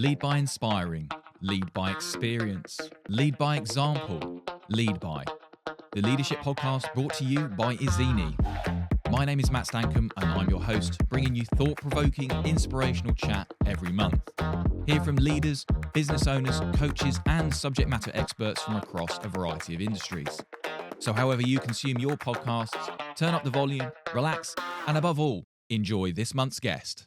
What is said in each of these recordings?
Lead by inspiring, lead by experience, lead by example, lead by. The Leadership Podcast brought to you by Ezeni. My name is Matt Stankham and I'm your host, bringing you thought-provoking, inspirational chat every month. Hear from leaders, business owners, coaches and subject matter experts from across a variety of industries. So however you consume your podcasts, turn up the volume, relax, and above all, enjoy this month's guest.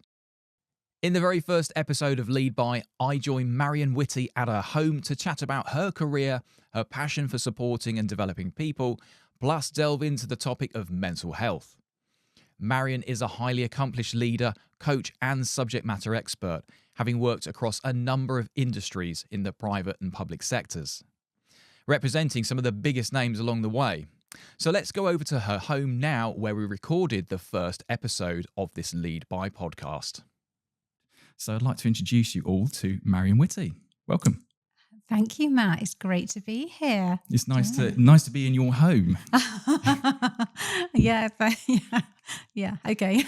In the very first episode of Lead By, I join Marion Whitty at her home to chat about her career, her passion for supporting and developing people, plus delve into the topic of mental health. Marion is a highly accomplished leader, coach and subject matter expert, having worked across a number of industries in the private and public sectors, representing some of the biggest names along the way. So let's go over to her home now, where we recorded the first episode of this Lead By podcast. So I'd like to introduce you all to Marion Whitty. Welcome. Thank you, Matt. It's great to be here. It's nice to be in your home. Yeah, okay.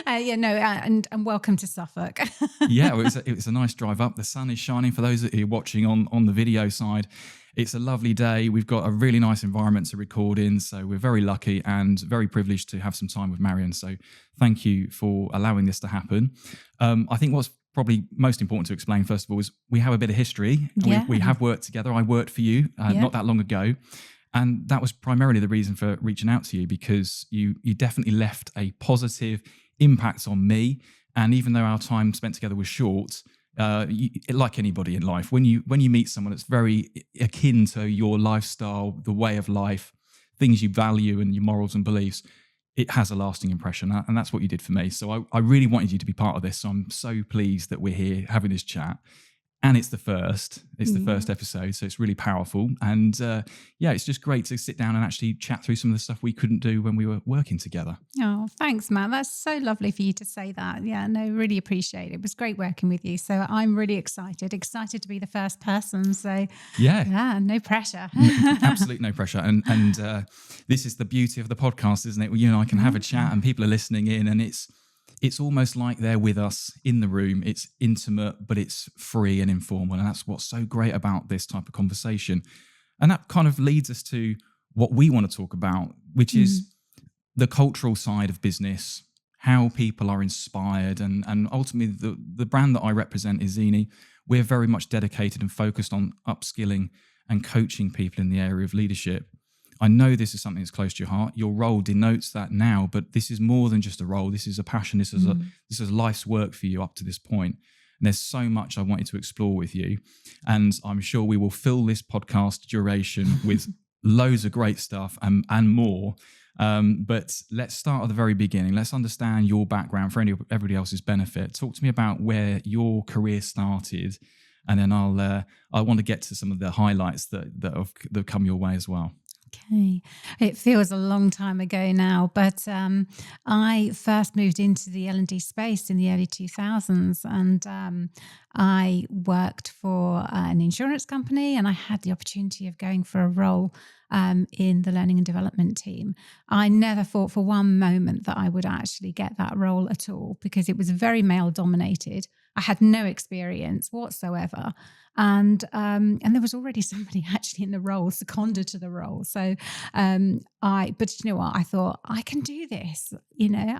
And welcome to Suffolk. Yeah, it was a nice drive up. The sun is shining. For those that are watching on the video side, it's a lovely day. We've got a really nice environment to record in, so we're very lucky and very privileged to have some time with Marion. So thank you for allowing this to happen. I think what's probably most important to explain, first of all, is we have a bit of history. Yeah. We have worked together. I worked for you not that long ago. And that was primarily the reason for reaching out to you, because you definitely left a positive impact on me. And even though our time spent together was short, like anybody in life, when you meet someone that's very akin to your lifestyle, the way of life, things you value and your morals and beliefs, it has a lasting impression. And that's what you did for me. So I really wanted you to be part of this. So I'm so pleased that we're here having this chat. And it's the first episode, so it's really powerful. And it's just great to sit down and actually chat through some of the stuff we couldn't do when we were working together. Oh, thanks, Matt. That's so lovely for you to say that. Yeah, no, really appreciate it. It was great working with you. So I'm really excited to be the first person. So yeah, no pressure. Absolutely no pressure. And this is the beauty of the podcast, isn't it? You know, I can have a chat and people are listening in, and it's almost like they're with us in the room. It's intimate, but it's free and informal. And that's what's so great about this type of conversation. And that kind of leads us to what we want to talk about, which is the cultural side of business, how people are inspired. And ultimately, the brand that I represent, ezeni, we're very much dedicated and focused on upskilling and coaching people in the area of leadership. I know this is something that's close to your heart. Your role denotes that now, but this is more than just a role. This is a passion. This is life's work for you up to this point. And there's so much I wanted to explore with you. And I'm sure we will fill this podcast duration with loads of great stuff and more. But let's start at the very beginning. Let's understand your background for everybody else's benefit. Talk to me about where your career started. And then I want to get to some of the highlights that have come your way as well. Okay. It feels a long time ago now, but I first moved into the L&D space in the early 2000s, and I worked for an insurance company, and I had the opportunity of going for a role in the learning and development team. I never thought for one moment that I would actually get that role at all, because it was very male dominated. I had no experience whatsoever. And there was already somebody actually in the role, seconded to the role. So but you know what? I thought, I can do this. You know,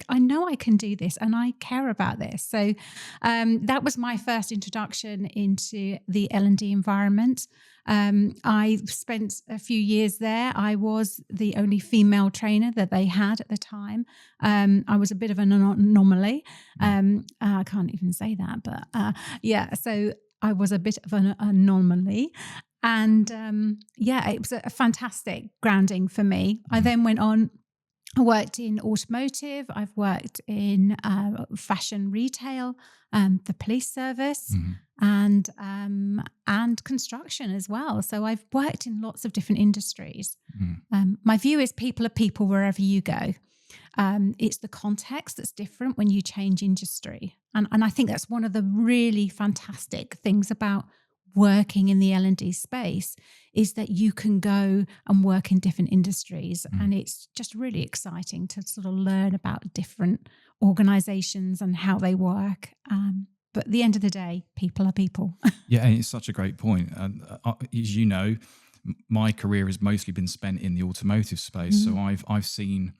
I know I can do this, and I care about this. So that was my first introduction into the L&D environment. I spent a few years there. I was the only female trainer that they had at the time. I was a bit of an anomaly. I can't even say that, but so I was a bit of an anomaly. And it was a fantastic grounding for me. I then went on. I worked in automotive. I've worked in fashion retail, the police service, and construction as well. So I've worked in lots of different industries. My view is people are people wherever you go. It's the context that's different when you change industry. And I think that's one of the really fantastic things about working in the L&D space, is that you can go and work in different industries. And it's just really exciting to sort of learn about different organizations and how they work. But at the end of the day, people are people. Yeah, and it's such a great point. As you know, my career has mostly been spent in the automotive space, so I've seen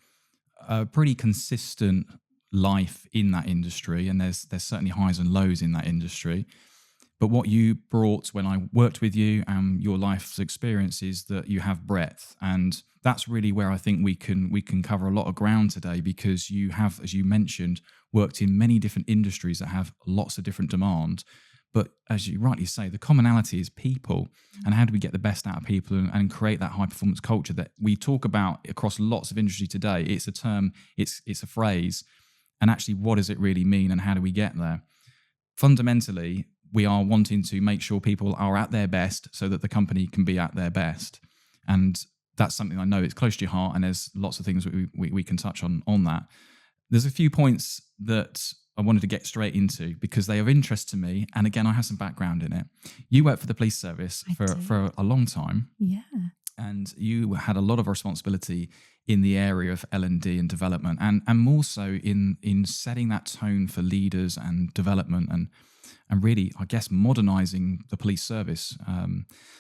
a pretty consistent life in that industry, and there's certainly highs and lows in that industry. But what you brought when I worked with you and your life's experience is that you have breadth, and that's really where I think we can cover a lot of ground today, because you have, as you mentioned, worked in many different industries that have lots of different demand. But as you rightly say, the commonality is people, and how do we get the best out of people and create that high performance culture that we talk about across lots of industry today. It's a term, it's a phrase, and actually, what does it really mean, and how do we get there? Fundamentally, we are wanting to make sure people are at their best so that the company can be at their best. And that's something I know is close to your heart, and there's lots of things we can touch on that. There's a few points that I wanted to get straight into because they are of interest to me. And again, I have some background in it. You worked for the police service for a long time. Yeah. And you had a lot of responsibility in the area of L&D and development, and more so in setting that tone for leaders and development and really, I guess, modernising the police service.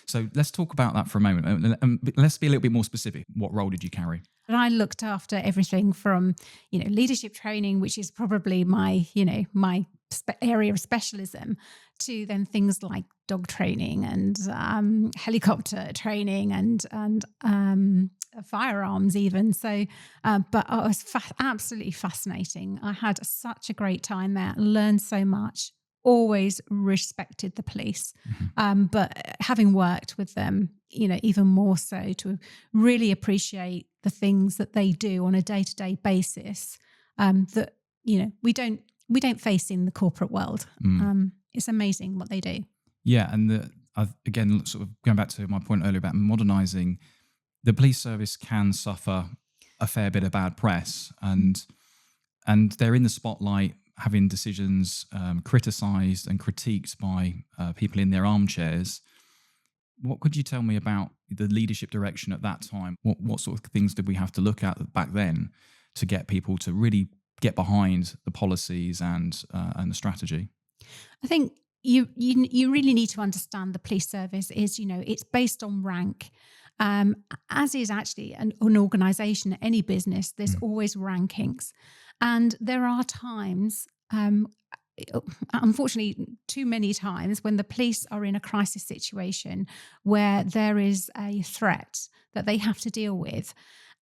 So let's talk about that for a moment. Let's be a little bit more specific. What role did you carry? And I looked after everything from, leadership training, which is probably my area of specialism, to then things like dog training and helicopter training and firearms even. So, but it was absolutely fascinating. I had such a great time there, learned so much. Always respected the police, but having worked with them, even more so, to really appreciate the things that they do on a day-to-day basis that we don't face in the corporate world. It's amazing what they do. Yeah, and again, sort of going back to my point earlier about modernising, the police service can suffer a fair bit of bad press, and they're in the spotlight, having decisions criticised and critiqued by people in their armchairs. What could you tell me about the leadership direction at that time? What sort of things did we have to look at back then to get people to really get behind the policies and the strategy? I think you really need to understand the police service is, it's based on rank. As is actually an organisation, any business, there's always rankings. And there are times, unfortunately, too many times, when the police are in a crisis situation where there is a threat that they have to deal with.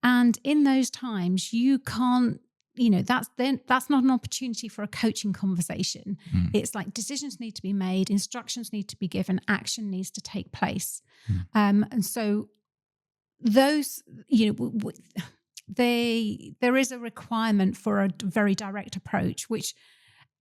And in those times, you can't, that's not an opportunity for a coaching conversation. It's like decisions need to be made, instructions need to be given, action needs to take place. And so those, there is a requirement for a very direct approach, which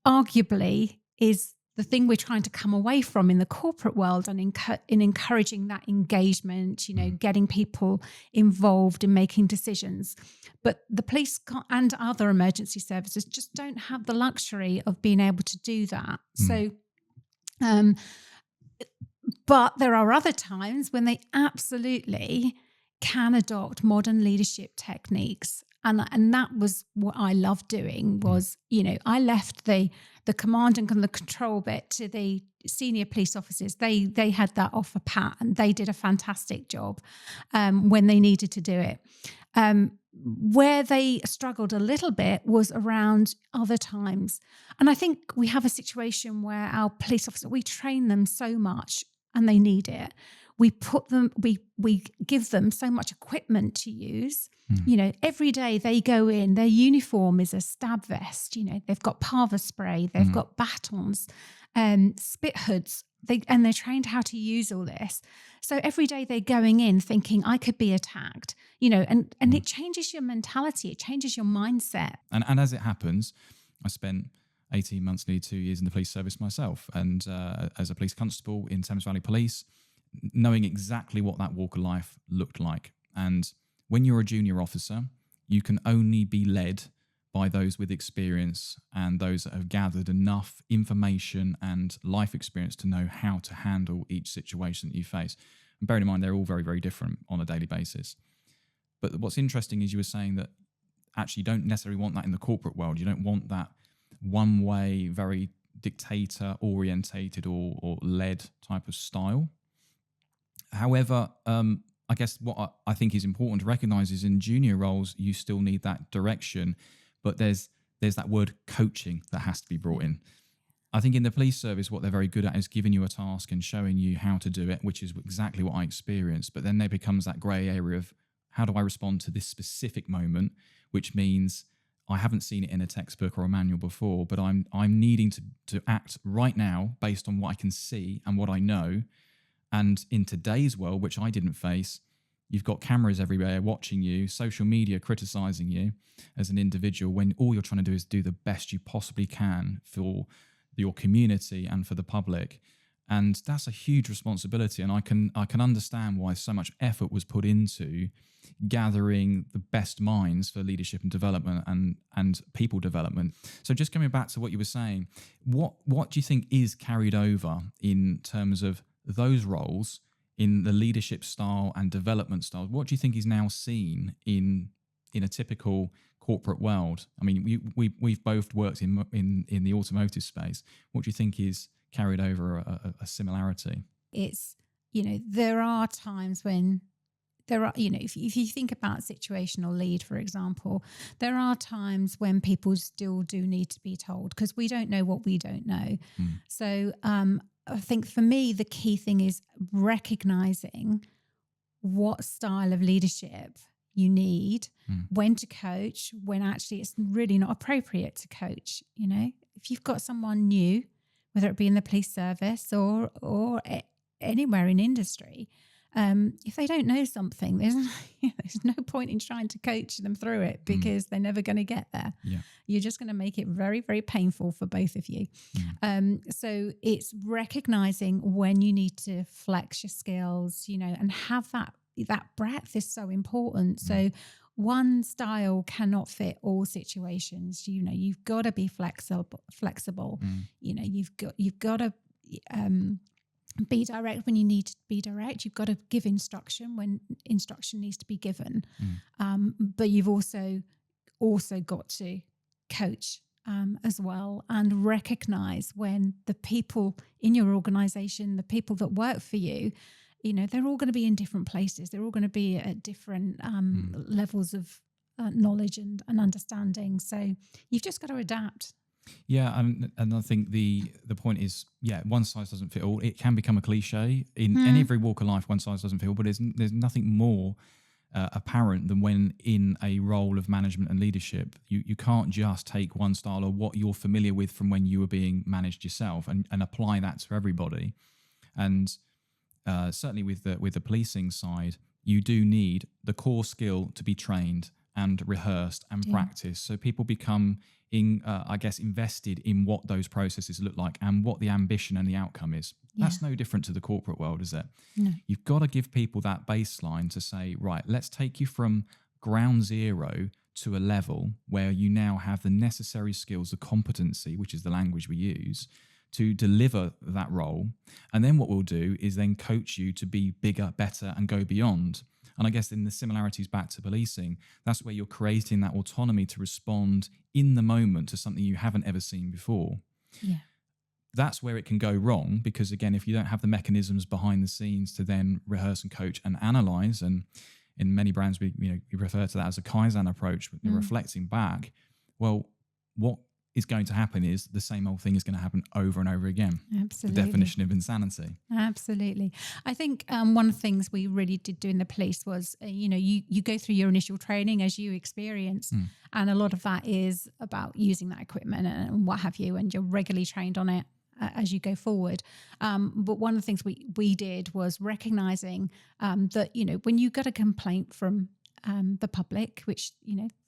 arguably is the thing we're trying to come away from in the corporate world, and in encouraging that engagement, getting people involved in making decisions. But the police and other emergency services just don't have the luxury of being able to do that. So, but there are other times when they absolutely can adopt modern leadership techniques. And that was what I loved doing was, I left the command and the control bit to the senior police officers. They had that off a pat, and they did a fantastic job when they needed to do it. Where they struggled a little bit was around other times. And I think we have a situation where our police officers, we train them so much and they need it. We give them so much equipment to use. Every day they go in, their uniform is a stab vest. They've got parva spray, they've got batons, spit hoods. They're trained how to use all this. So every day they're going in thinking, I could be attacked, and it changes your mentality, it changes your mindset. And as it happens, I spent 18 months, nearly 2 years in the police service myself, and as a police constable in Thames Valley Police, knowing exactly what that walk of life looked like. And when you're a junior officer, you can only be led by those with experience and those that have gathered enough information and life experience to know how to handle each situation that you face. And bearing in mind, they're all very, very different on a daily basis. But what's interesting is you were saying that actually you don't necessarily want that in the corporate world. You don't want that one way, very dictator orientated or led type of style. However, I guess what I think is important to recognize is in junior roles, you still need that direction, but there's that word coaching that has to be brought in. I think in the police service, what they're very good at is giving you a task and showing you how to do it, which is exactly what I experienced. But then there becomes that grey area of how do I respond to this specific moment, which means I haven't seen it in a textbook or a manual before, but I'm needing to act right now based on what I can see and what I know. And in today's world, which I didn't face, you've got cameras everywhere watching you, social media criticizing you as an individual, when all you're trying to do is do the best you possibly can for your community and for the public. And that's a huge responsibility. And I can understand why so much effort was put into gathering the best minds for leadership and development and people development. So just coming back to what you were saying, what do you think is carried over in terms of those roles in the leadership style and development style? What do you think is now seen in a typical corporate world? I mean, we've both worked in the automotive space. What do you think is carried over a similarity? It's, there are times when there are, if you think about situational lead, for example, there are times when people still do need to be told because we don't know what we don't know. So I think for me, the key thing is recognizing what style of leadership you need, when to coach, when actually it's really not appropriate to coach. If you've got someone new, whether it be in the police service or anywhere in industry, if they don't know something, there's no point in trying to coach them through it because they're never going to get there. Yeah. You're just going to make it very, very painful for both of you. So it's recognizing when you need to flex your skills, and have that breadth is so important. So one style cannot fit all situations. You've got to be flexible. You've got to be direct when you need to be direct. You've got to give instruction when instruction needs to be given. But you've also got to coach as well, and recognize when the people in your organization, the people that work for you, they're all going to be in different places. They're all going to be at different levels of knowledge and understanding. So you've just got to adapt. Yeah, and I think the point is, one size doesn't fit all. It can become a cliche in every walk of life. One size doesn't fit all, but there's nothing more apparent than when in a role of management and leadership, you can't just take one style or what you're familiar with from when you were being managed yourself and apply that to everybody. And certainly with the policing side, you do need the core skill to be trained and rehearsed and practiced, so people become invested in what those processes look like and what the ambition and the outcome is. That's no different to the corporate world, is it? No. You've got to give people that baseline to say, right, let's take you from ground zero to a level where you now have the necessary skills, the competency, which is the language we use, to deliver that role. And then what we'll do is then coach you to be bigger, better, and go beyond. And I guess in the similarities back to policing, that's where you're creating that autonomy to respond in the moment to something you haven't ever seen before. Yeah. That's where it can go wrong, because again, if you don't have the mechanisms behind the scenes to then rehearse and coach and analyze, and in many brands we refer to that as a Kaizen approach, reflecting back, well, what is going to happen is the same old thing is going to happen over and over again. Absolutely. The definition of insanity. Absolutely. I think one of the things we really did do in the police was, you go through your initial training as you experienced, and a lot of that is about using that equipment and what have you, and you're regularly trained on it as you go forward. But one of the things we did was recognizing that, when you get a complaint from the public, which,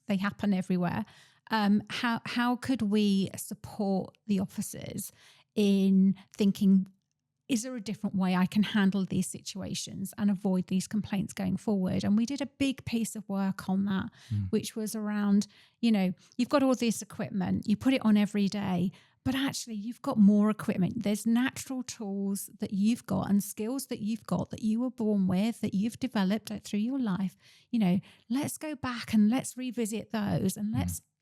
they happen everywhere, how could we support the officers in thinking, is there a different way I can handle these situations and avoid these complaints going forward? And we did a big piece of work on that, which was around, you've got all this equipment, you put it on every day, but actually you've got more equipment. There's natural tools that you've got and skills that you've got that you were born with, that you've developed through your life. Let's go back and let's revisit those, and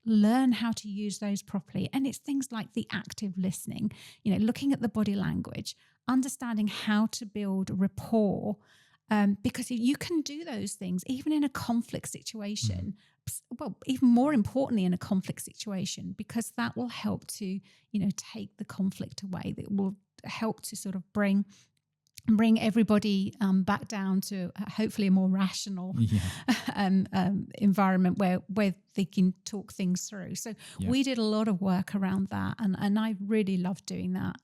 learn how to use those properly. And it's things like the active listening, looking at the body language, understanding how to build rapport. Because you can do those things even in a conflict situation. Well, even more importantly, in a conflict situation, because that will help to, take the conflict away. That will help to sort of bring everybody back down to hopefully a more rational environment where they can talk things through. So we did a lot of work around that, and I really loved doing that.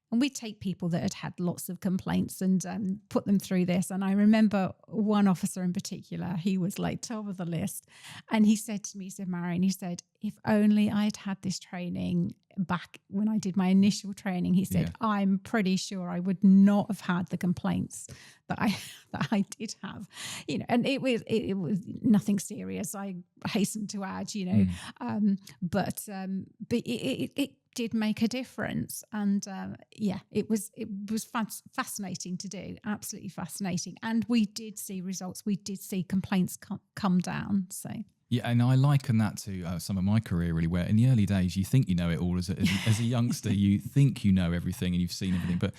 And we'd take people that had lots of complaints and put them through this. And I remember one officer in particular, he was like top of the list. And he said to me, he said, Marion, he said, if only I'd had this training back when I did my initial training, he said, I'm pretty sure I would not have had the complaints that I did have, and it was nothing serious. I hasten to add, but it did make a difference. And it was fascinating to do, absolutely fascinating. And we did see results. We did see complaints come down. So. Yeah, and I liken that to some of my career, really, where in the early days, you think you know it all. As a youngster, you think you know everything and you've seen everything. But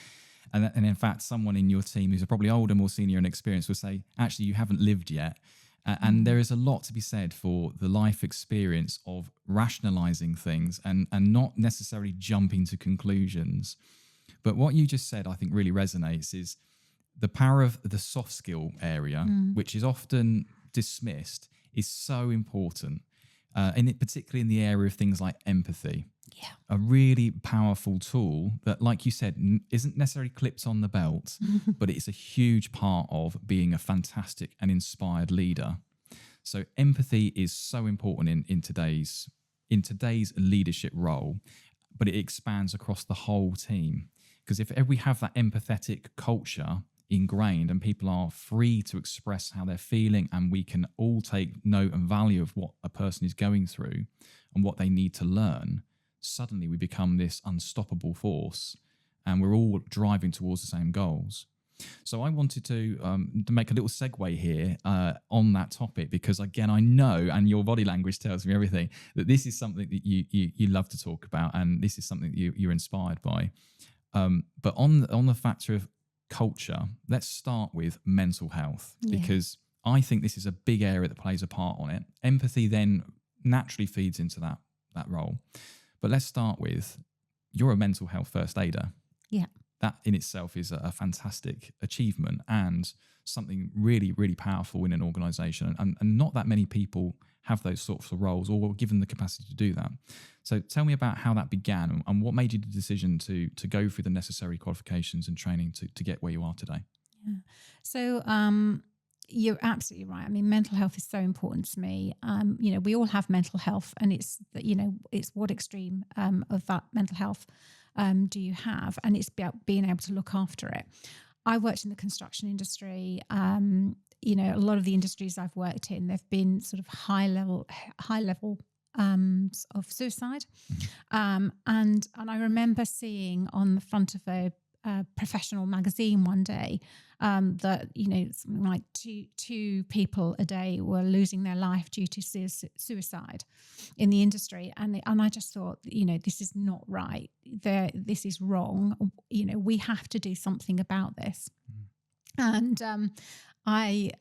and in fact, someone in your team who's probably older, more senior and experienced will say, actually, you haven't lived yet. And there is a lot to be said for the life experience of rationalizing things and not necessarily jumping to conclusions. But what you just said, I think, really resonates is the power of the soft skill area, which is often dismissed, is so important, and particularly in the area of things like empathy. Yeah, a really powerful tool that, like you said, isn't necessarily clipped on the belt, but it's a huge part of being a fantastic and inspired leader. So empathy is so important in today's leadership role, but it expands across the whole team. Because if we have that empathetic culture ingrained and people are free to express how they're feeling, and we can all take note and value of what a person is going through and what they need to learn, suddenly we become this unstoppable force and we're all driving towards the same goals. So I wanted to make a little segue here on that topic, because again, I know, and your body language tells me everything, that this is something that you love to talk about, and this is something that you're inspired by. But on the factor of culture, let's start with mental health, because I think this is a big area that plays a part on it. Empathy then naturally feeds into that role. But let's start with, you're a mental health first aider. Yeah. That in itself is a fantastic achievement and something really, really powerful in an organization. And not that many people have those sorts of roles or given the capacity to do that. So tell me about how that began and what made you the decision to go through the necessary qualifications and training to get where you are today. Yeah. So you're absolutely right. I mean, mental health is so important to me. We all have mental health, and it's what extreme of that mental health do you have? And it's about being able to look after it. I worked in the construction industry. A lot of the industries I've worked in, there've been sort of high level of suicide. And I remember seeing on the front of a professional magazine one day that something like two people a day were losing their life due to suicide in the industry, and I just thought, this is not right. This is wrong. We have to do something about this. And I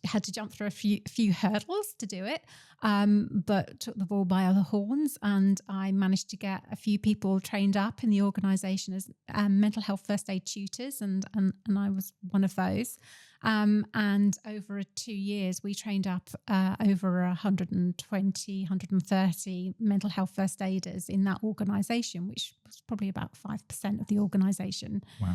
had to jump through a few hurdles to do it, but took the bull by the horns, and I managed to get a few people trained up in the organisation as mental health first aid tutors, and I was one of those. And over 2 years, we trained up over 130 mental health first aiders in that organisation, which was probably about 5% of the organisation. Wow.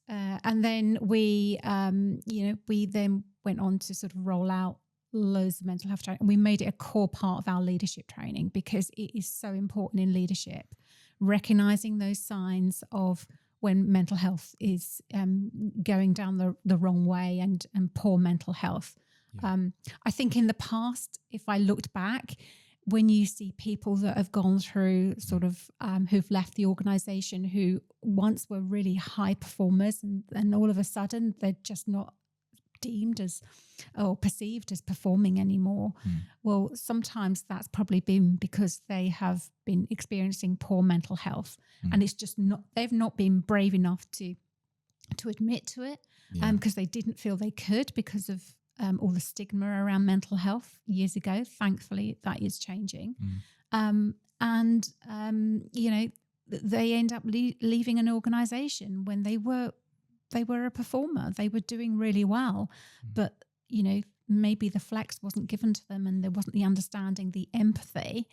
And then we then went on to sort of roll out loads of mental health training, and we made it a core part of our leadership training, because it is so important in leadership, recognizing those signs of when mental health is going down the wrong way and poor mental health. Yeah. I think in the past, if I looked back, when you see people that have gone through sort of who've left the organisation, who once were really high performers, and all of a sudden they're just not deemed as or perceived as performing anymore. Well, sometimes that's probably been because they have been experiencing poor mental health, and it's just not, they've not been brave enough to admit to it, because they didn't feel they could because of all the stigma around mental health years ago. Thankfully, that is changing. They end up leaving an organization when they were a performer. They were doing really well, but maybe the flex wasn't given to them, and there wasn't the understanding, the empathy.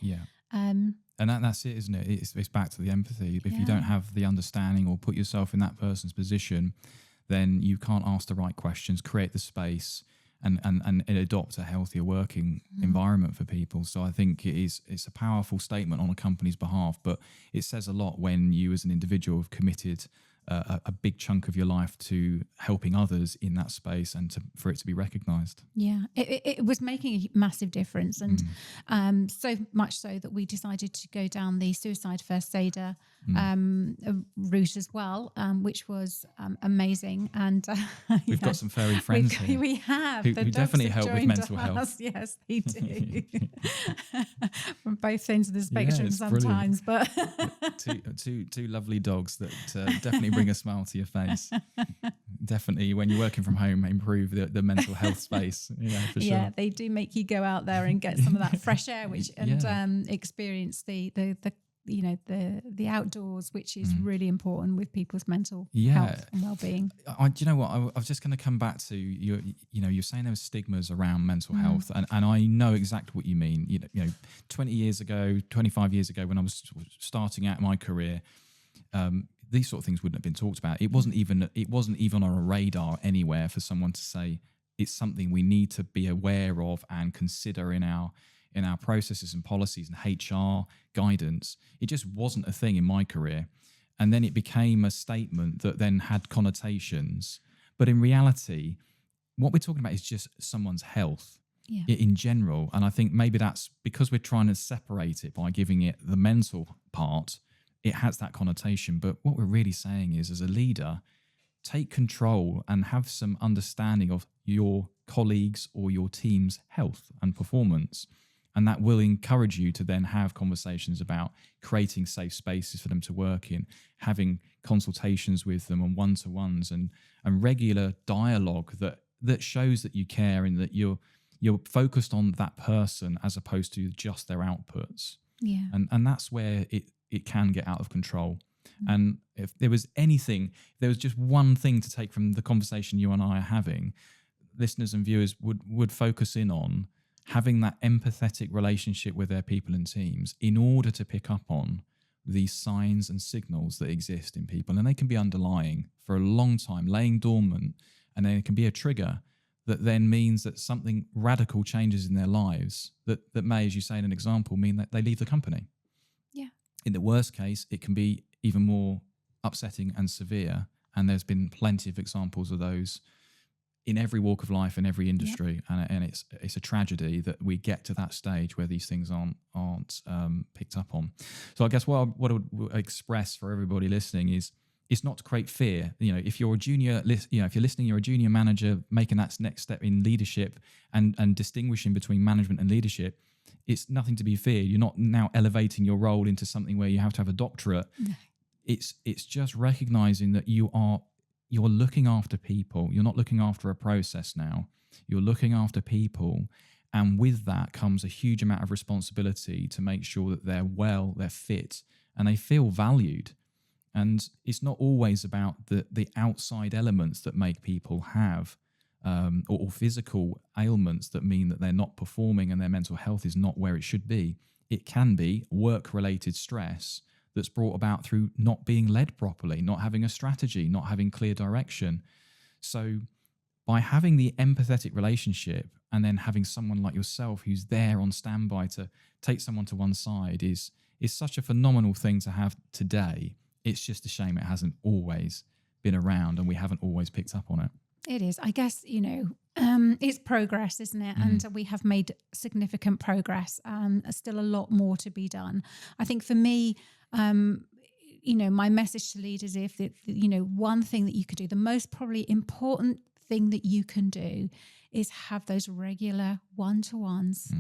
And that's it, isn't it? It's back to the empathy. If you don't have the understanding or put yourself in that person's position, then you can't ask the right questions, create the space, and adopt a healthier working environment for people. So I think it's a powerful statement on a company's behalf, but it says a lot when you as an individual have committed a big chunk of your life to helping others in that space, and for it to be recognised. Yeah, it was making a massive difference, and so much so that we decided to go down the suicide first aider route as well, which was amazing. And we've got some furry friends here. We have. Who definitely help with mental health. Yes, they do. From both ends of the spectrum sometimes. Brilliant. But two lovely dogs that definitely bring a smile to your face. Definitely, when you're working from home, improve the mental health space. Yeah, for sure. Yeah, they do make you go out there and get some of that fresh air, and experience the outdoors, which is really important with people's mental health and well-being. Do you know what? I was just going to come back to you're saying there were stigmas around mental health, and I know exactly what you mean. 20 years ago, 25 years ago, when I was starting out my career, these sort of things wouldn't have been talked about. It wasn't even on a radar anywhere for someone to say it's something we need to be aware of and consider in our processes and policies and HR guidance. It just wasn't a thing in my career. And then it became a statement that then had connotations. But in reality, what we're talking about is just someone's health in general. And I think maybe that's because we're trying to separate it by giving it the mental part. It has that connotation. But what we're really saying is, as a leader, take control and have some understanding of your colleagues or your team's health and performance. And that will encourage you to then have conversations about creating safe spaces for them to work in, having consultations with them and one-to-ones and regular dialogue that shows that you care and that you're focused on that person as opposed to just their outputs. Yeah. And that's where it can get out of control. And if there was just one thing to take from the conversation you and I are having, listeners and viewers would focus in on having that empathetic relationship with their people and teams in order to pick up on these signs and signals that exist in people. And they can be underlying for a long time, laying dormant, and then it can be a trigger that then means that something radical changes in their lives that may, as you say in an example, mean that they leave the company. Yeah. In the worst case, it can be even more upsetting and severe. And there's been plenty of examples of those in every walk of life, in every industry. Yep. And it's a tragedy that we get to that stage where these things aren't picked up on. So I guess what I would express for everybody listening is, it's not to create fear. If you're a junior, if you're listening, you're a junior manager making that next step in leadership and distinguishing between management and leadership, it's nothing to be feared. You're not now elevating your role into something where you have to have a doctorate. No. It's just recognizing that you're looking after people. You're not looking after a process now. You're looking after people. And with that comes a huge amount of responsibility to make sure that they're well, they're fit, and they feel valued. And it's not always about the outside elements that make people have or physical ailments that mean that they're not performing and their mental health is not where it should be. It can be work-related stress that's brought about through not being led properly, not having a strategy, not having clear direction. So by having the empathetic relationship and then having someone like yourself who's there on standby to take someone to one side is such a phenomenal thing to have today. It's just a shame it hasn't always been around and we haven't always picked up on it. It is. I guess, it's progress, isn't it? And we have made significant progress. Still a lot more to be done. I think for me, my message to leaders is one thing that you could do, the most probably important thing that you can do is have those regular one-to-ones.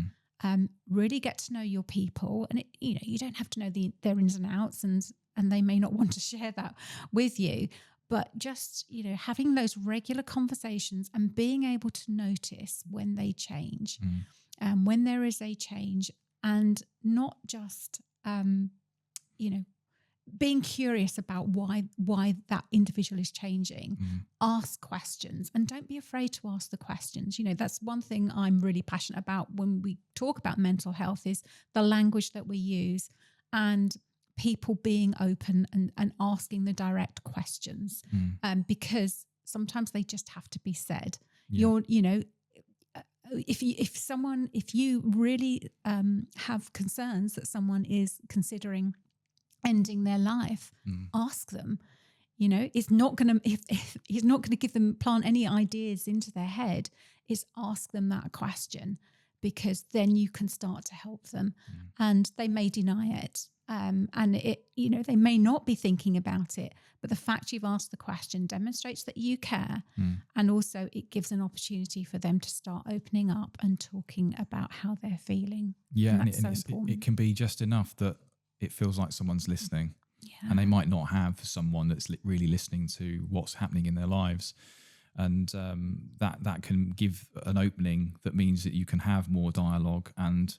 Really get to know your people, and you don't have to know their ins and outs, and they may not want to share that with you. But just having those regular conversations and being able to notice when they change, when there is a change, and not just being curious about why that individual is changing. Ask questions, and don't be afraid to ask the questions. That's one thing I'm really passionate about when we talk about mental health, is the language that we use, and people being open and asking the direct questions, because sometimes they just have to be said. If you really have concerns that someone is considering ending their life, ask them. It's not going to, if he's not going to give them, plant any ideas into their head, is ask them that question, because then you can start to help them. And they may deny it. And they may not be thinking about it, but the fact you've asked the question demonstrates that you care. And also it gives an opportunity for them to start opening up and talking about how they're feeling. Yeah. And that's so important. It can be just enough that it feels like someone's listening, and they might not have someone that's really listening to what's happening in their lives. And that can give an opening that means that you can have more dialogue and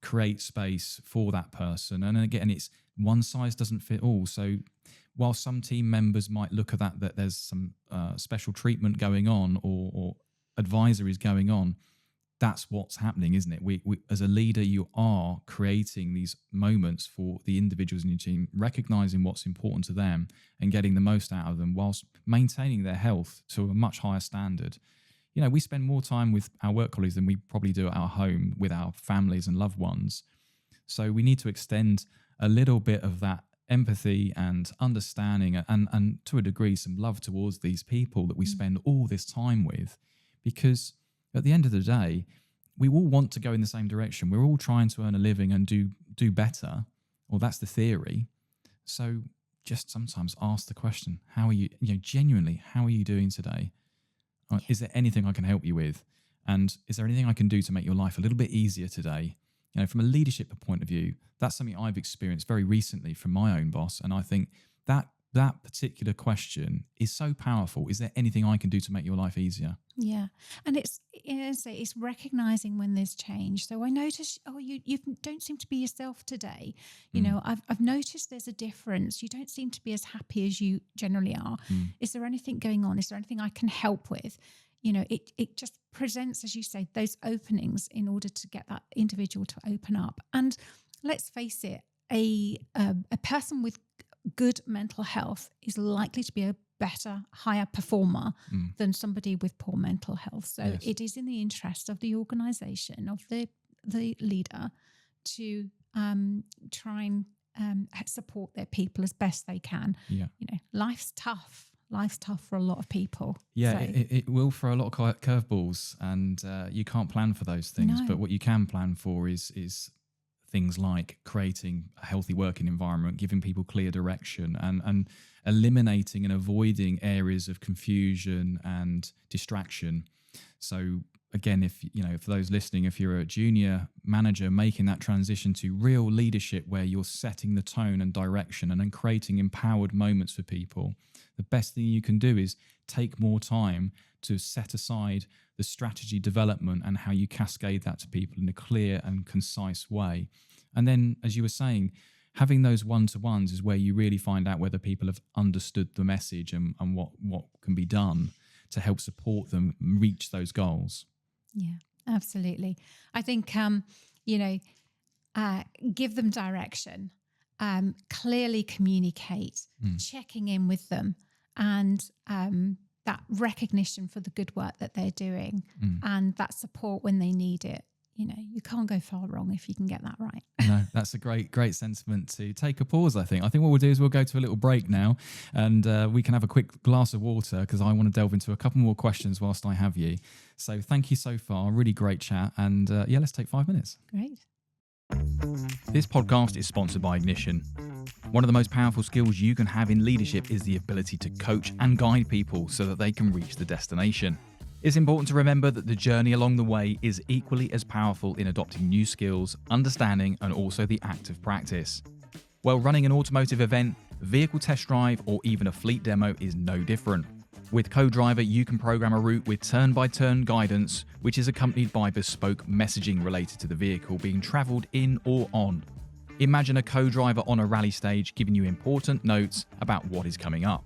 create space for that person. And again, it's one size doesn't fit all. So while some team members might look at that there's some special treatment going on or advisories going on, that's what's happening, isn't it? We as a leader, you are creating these moments for the individuals in your team, recognizing what's important to them and getting the most out of them whilst maintaining their health to a much higher standard. We spend more time with our work colleagues than we probably do at our home with our families and loved ones. So we need to extend a little bit of that empathy and understanding and to a degree some love towards these people that we spend all this time with, because at the end of the day, we all want to go in the same direction. We're all trying to earn a living and do better, or that's the theory. So just sometimes ask the question, how are you, genuinely, how are you doing today? Is there anything I can help you with? And is there anything I can do to make your life a little bit easier today? From a leadership point of view, that's something I've experienced very recently from my own boss. And I think that particular question is so powerful. Is there anything I can do to make your life easier? Yeah. And it's recognizing when there's change. So I notice, you don't seem to be yourself today. I've noticed there's a difference. You don't seem to be as happy as you generally are. Is there anything going on? Is there anything I can help with? It just presents, as you say, those openings in order to get that individual to open up. And let's face it, a person with good mental health is likely to be a better, higher performer than somebody with poor mental health. So it is in the interest of the organisation, of the leader, to try and support their people as best they can. Life's tough. Life's tough for a lot of people. Yeah, so it will throw a lot of curveballs, and you can't plan for those things. No. But what you can plan for is things like creating a healthy working environment, giving people clear direction, and eliminating and avoiding areas of confusion and distraction. So again, if for those listening, if you're a junior manager making that transition to real leadership where you're setting the tone and direction and then creating empowered moments for people, the best thing you can do is take more time to set aside the strategy development and how you cascade that to people in a clear and concise way. And then, as you were saying, having those one-to-ones is where you really find out whether people have understood the message and what can be done to help support them reach those goals. Yeah, absolutely. I think, give them direction, clearly communicate, checking in with them, and that recognition for the good work that they're doing and that support when they need it. You can't go far wrong if you can get that right. No, that's a great sentiment to take a pause, I think. I think what we'll do is we'll go to a little break now, and we can have a quick glass of water because I want to delve into a couple more questions whilst I have you. So thank you so far. Really great chat. And let's take 5 minutes. Great. This podcast is sponsored by Ignition. One of the most powerful skills you can have in leadership is the ability to coach and guide people so that they can reach the destination. It's important to remember that the journey along the way is equally as powerful in adopting new skills, understanding, and also the act of practice. While running an automotive event, vehicle test drive, or even a fleet demo is no different. With Co-Driver, you can program a route with turn-by-turn guidance, which is accompanied by bespoke messaging related to the vehicle being travelled in or on. Imagine a co-driver on a rally stage giving you important notes about what is coming up.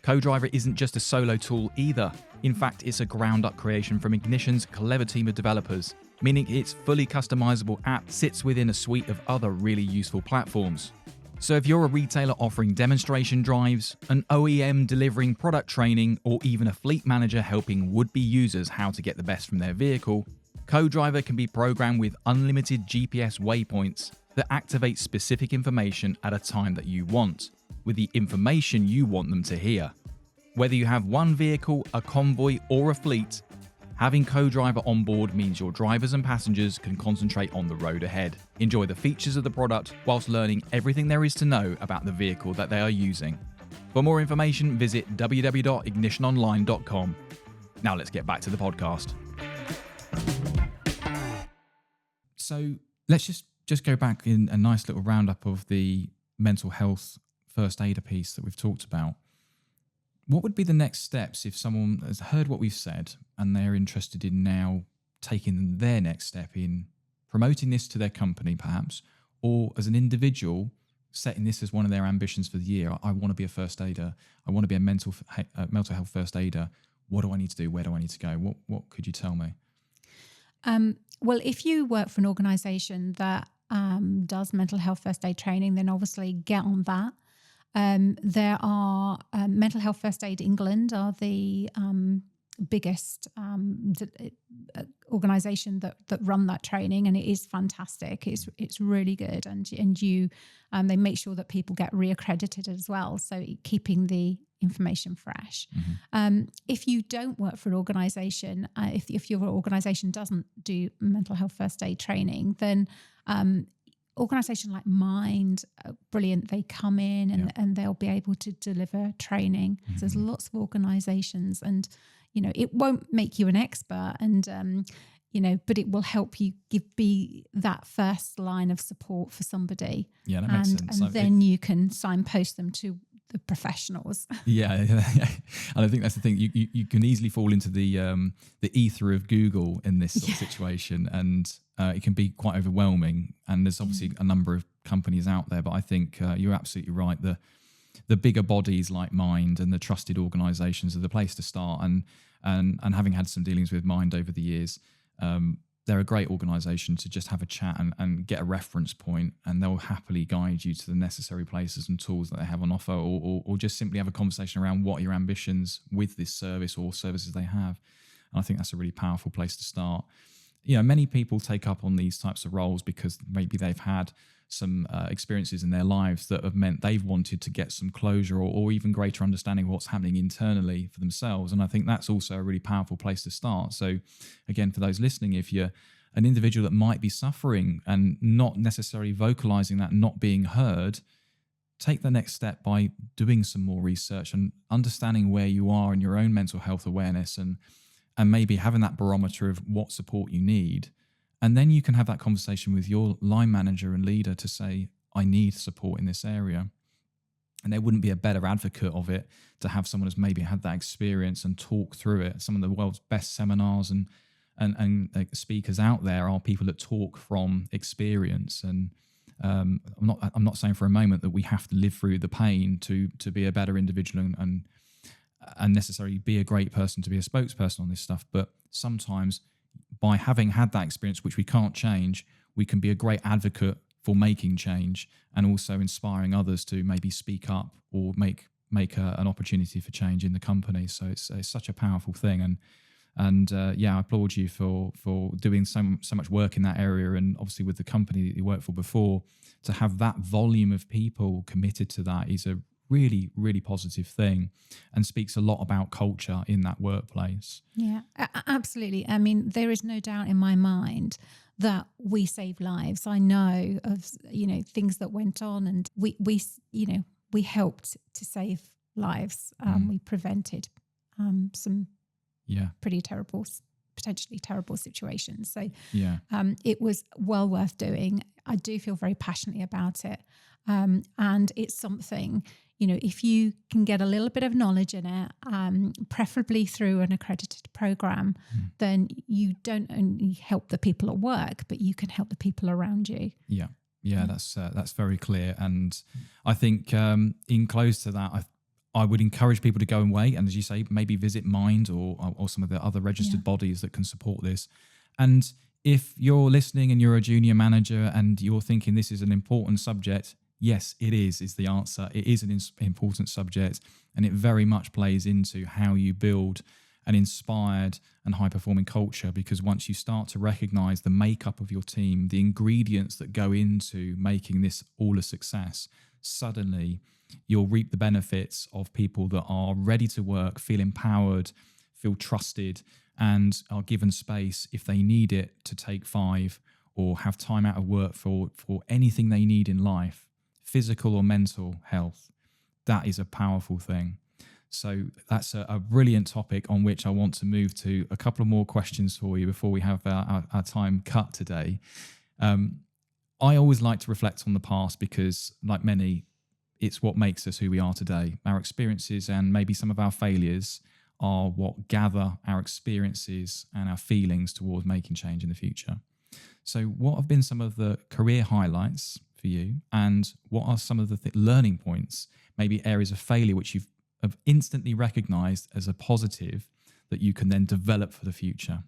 Co-Driver isn't just a solo tool either. In fact, it's a ground-up creation from Ignition's clever team of developers, meaning its fully customizable app sits within a suite of other really useful platforms. So if you're a retailer offering demonstration drives, an OEM delivering product training, or even a fleet manager helping would-be users how to get the best from their vehicle, Co-Driver can be programmed with unlimited GPS waypoints that activate specific information at a time that you want, with the information you want them to hear. Whether you have one vehicle, a convoy, or a fleet, having Co-Driver on board means your drivers and passengers can concentrate on the road ahead, enjoy the features of the product, whilst learning everything there is to know about the vehicle that they are using. For more information, visit www.ignitiononline.com. Now let's get back to the podcast. So let's just go back in a nice little roundup of the mental health first aider piece that we've talked about. What would be the next steps if someone has heard what we've said and they're interested in now taking their next step in promoting this to their company perhaps, or as an individual setting this as one of their ambitions for the year? I want to be a first aider. I want to be a mental health first aider. What do I need to do? Where do I need to go? What could you tell me? Well, if you work for an organisation that does mental health first aid training, then obviously get on that. There are Mental Health First Aid England are the biggest organisation that run that training, and it is fantastic. It's really good, and you they make sure that people get reaccredited as well, so keeping the information fresh. Mm-hmm. If you don't work for an organisation, if your organisation doesn't do mental health first aid training, then organisation like Mind, brilliant. They come in and they'll be able to deliver training. Mm-hmm. So there's lots of organisations, and it won't make you an expert, and but it will help you be that first line of support for somebody. Yeah, that makes sense. And then you can signpost them to the professionals. Yeah, and I think that's the thing. You can easily fall into the ether of Google in this sort of situation, and it can be quite overwhelming. And there's obviously a number of companies out there, but I think you're absolutely right. The bigger bodies like Mind and the trusted organisations are the place to start. And having had some dealings with Mind over the years, they're a great organisation to just have a chat and get a reference point, and they'll happily guide you to the necessary places and tools that they have on offer, or just simply have a conversation around what are your ambitions with this service or services they have. And I think that's a really powerful place to start. Many people take up on these types of roles because maybe they've had some experiences in their lives that have meant they've wanted to get some closure or even greater understanding of what's happening internally for themselves. And I think that's also a really powerful place to start. So again, for those listening, if you're an individual that might be suffering and not necessarily vocalizing that, not being heard, take the next step by doing some more research and understanding where you are in your own mental health awareness, and maybe having that barometer of what support you need. And then you can have that conversation with your line manager and leader to say, I need support in this area. And there wouldn't be a better advocate of it to have someone who's maybe had that experience and talk through it. Some of the world's best seminars and speakers out there are people that talk from experience. And I'm not saying for a moment that we have to live through the pain to be a better individual and necessarily be a great person to be a spokesperson on this stuff. But sometimes by having had that experience, which we can't change, we can be a great advocate for making change and also inspiring others to maybe speak up or make an opportunity for change in the company. So it's such a powerful thing. And I applaud you for doing so much work in that area, and obviously with the company that you worked for before, to have that volume of people committed to that is a really, really positive thing, and speaks a lot about culture in that workplace. Yeah, absolutely. I mean, there is no doubt in my mind that we save lives. I know of, things that went on, and we helped to save lives. We prevented some pretty terrible, potentially terrible situations. So it was well worth doing. I do feel very passionately about it. And it's something, if you can get a little bit of knowledge in it, preferably through an accredited program, then you don't only help the people at work, but you can help the people around you. Yeah, that's very clear. And I think in close to that, I would encourage people to go away and, as you say, maybe visit Mind or some of the other registered bodies that can support this. And if you're listening and you're a junior manager and you're thinking this is an important subject, yes, it is the answer. It is an important subject, and it very much plays into how you build an inspired and high-performing culture, because once you start to recognise the makeup of your team, the ingredients that go into making this all a success, suddenly you'll reap the benefits of people that are ready to work, feel empowered, feel trusted, and are given space if they need it to take 5 or have time out of work for anything they need in life, physical or mental health. That is a powerful thing. So that's a brilliant topic on which I want to move to a couple of more questions for you before we have our time cut today. I always like to reflect on the past because, like many, it's what makes us who we are today. Our experiences and maybe some of our failures are what gather our experiences and our feelings towards making change in the future. So what have been some of the career highlights for you, and what are some of the learning points, maybe areas of failure which you've have instantly recognised as a positive that you can then develop for the future?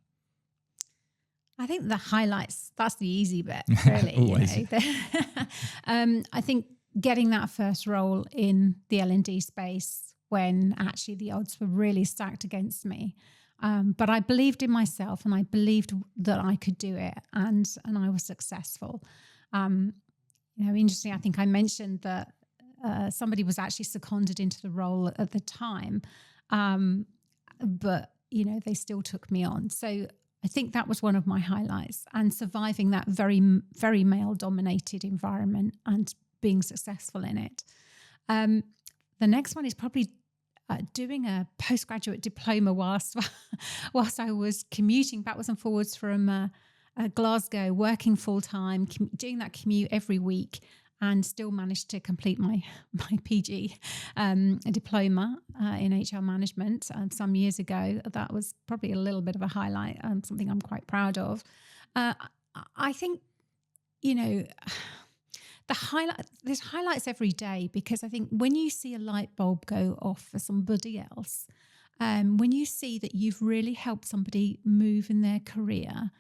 I think the highlights, that's the easy bit, really. Always. I think getting that first role in the L&D space when actually the odds were really stacked against me. But I believed in myself, and I believed that I could do it, and I was successful. Interesting, I think I mentioned that somebody was actually seconded into the role at the time, but they still took me on. So I think that was one of my highlights, and surviving that very, very male-dominated environment and being successful in it. The next one is probably doing a postgraduate diploma whilst I was commuting backwards and forwards from Glasgow, working full-time, doing that commute every week, and still managed to complete my PG diploma in HR management some years ago. That was probably a little bit of a highlight, something I'm quite proud of. I think, there's highlights every day, because I think when you see a light bulb go off for somebody else, when you see that you've really helped somebody move in their career,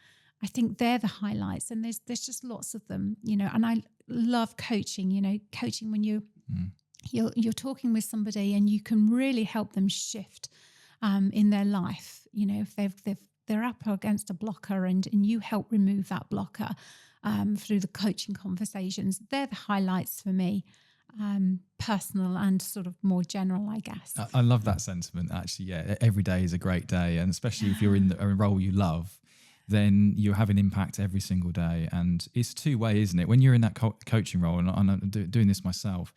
I think they're the highlights, and there's just lots of them, and I love coaching, coaching when you're talking with somebody and you can really help them shift in their life. If they're up against a blocker and you help remove that blocker through the coaching conversations, they're the highlights for me, personal and sort of more general, I guess. I love that sentiment, actually. Yeah, every day is a great day, and especially if you're in a role you love, then you have an impact every single day. And it's two-way, isn't it? When you're in that coaching role, and I'm doing this myself,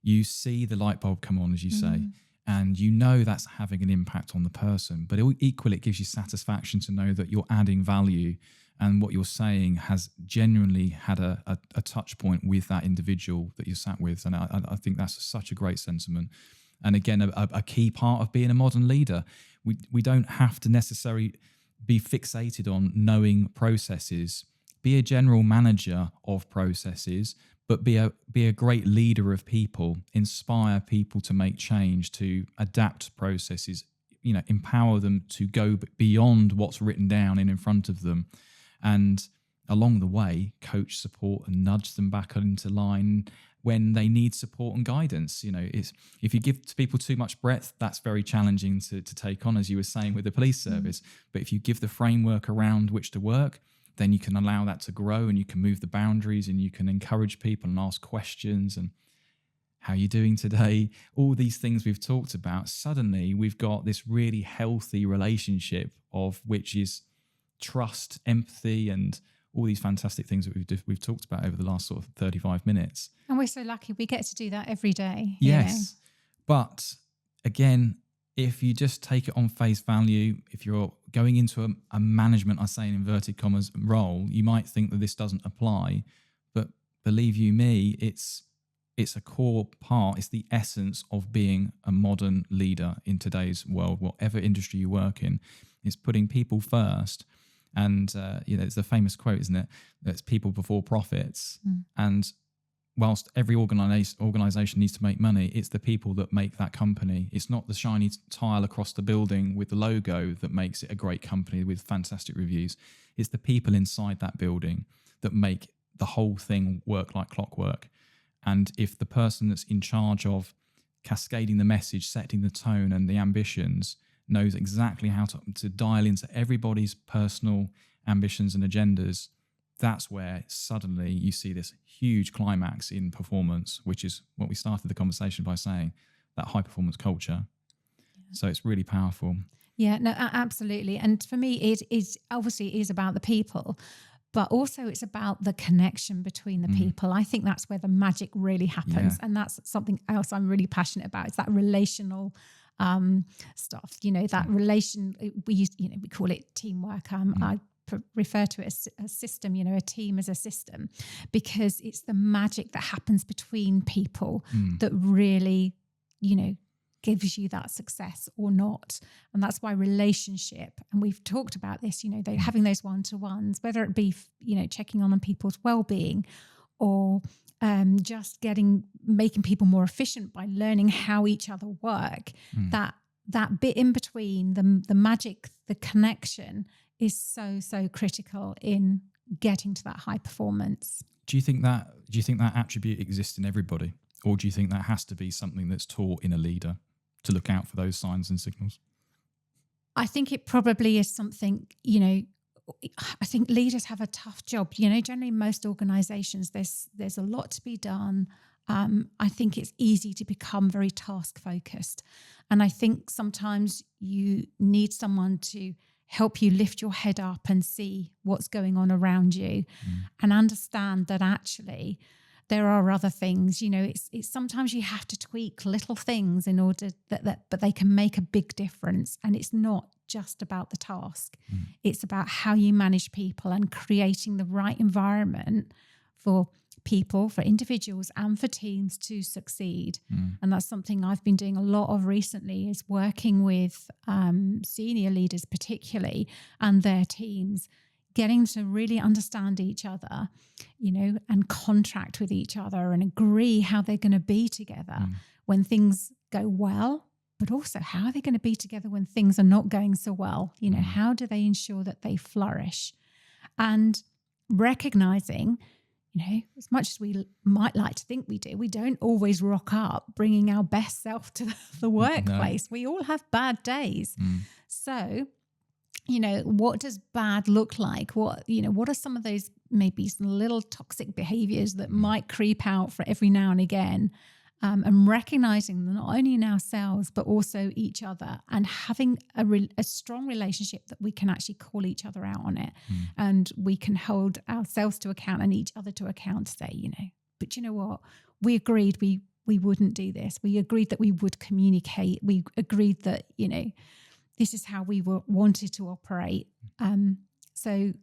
you see the light bulb come on, as you say, and that's having an impact on the person. But equally, it gives you satisfaction to know that you're adding value, and what you're saying has genuinely had a touch point with that individual that you're sat with. And I think that's such a great sentiment. And again, a key part of being a modern leader. We don't have to necessarily be fixated on knowing processes. Be a general manager of processes, but be a great leader of people. Inspire people to make change, to adapt processes, empower them to go beyond what's written down in front of them. And along the way, coach, support, and nudge them back into line when they need support and guidance. If you give people too much breadth, that's very challenging to take on, as you were saying with the police service. But if you give the framework around which to work, then you can allow that to grow, and you can move the boundaries, and you can encourage people and ask questions. And how are you doing today? All these things we've talked about, suddenly we've got this really healthy relationship of which is trust, empathy, and all these fantastic things that we've talked about over the last sort of 35 minutes. And we're so lucky we get to do that every day. Yes. But again, if you just take it on face value, if you're going into a management, I say in inverted commas, role, you might think that this doesn't apply. But believe you me, it's a core part. It's the essence of being a modern leader in today's world, whatever industry you work in. It's putting people first. And, it's the famous quote, isn't it? That's people before profits. And whilst every organisation needs to make money, it's the people that make that company. It's not the shiny tile across the building with the logo that makes it a great company with fantastic reviews. It's the people inside that building that make the whole thing work like clockwork. And if the person that's in charge of cascading the message, setting the tone and the ambitions knows exactly how to dial into everybody's personal ambitions and agendas, that's where suddenly you see this huge climax in performance, which is what we started the conversation by saying, that high performance culture. So it's really powerful. Yeah, no, absolutely. And for me, it is obviously about the people, but also it's about the connection between the people. I think that's where the magic really happens. And that's something else I'm really passionate about. It's that relational stuff, that relation. We call it teamwork. I refer to it as a system, a team as a system, because it's the magic that happens between people that really, gives you that success or not. And that's why relationship, and we've talked about this, having those one-to-ones, whether it be, checking on people's well-being or just making people more efficient by learning how each other work, that bit in between, the magic, the connection is so critical in getting to that high performance. Do you think that attribute exists in everybody, or do you think that has to be something that's taught in a leader to look out for those signs and signals? I think it probably is something, I think leaders have a tough job. Generally most organizations, there's a lot to be done. I think it's easy to become very task focused. And I think sometimes you need someone to help you lift your head up and see what's going on around you and understand that actually there are other things. It's sometimes you have to tweak little things in order but they can make a big difference. And it's not just about the task. It's about how you manage people and creating the right environment for people, for individuals and for teams to succeed. And that's something I've been doing a lot of recently, is working with senior leaders particularly and their teams, getting to really understand each other, and contract with each other and agree how they're going to be together when things go well, but also how are they going to be together when things are not going so well? How do they ensure that they flourish? And recognizing, as much as we might like to think we do, we don't always rock up bringing our best self to the workplace. No. We all have bad days. So, what does bad look like? What are some of those maybe some little toxic behaviors that might creep out for every now and again? And recognizing them not only in ourselves, but also each other, and having a strong relationship that we can actually call each other out on it. And we can hold ourselves to account and each other to account to say, but you know what? We agreed we wouldn't do this. We agreed that we would communicate. We agreed that, this is how we wanted to operate. So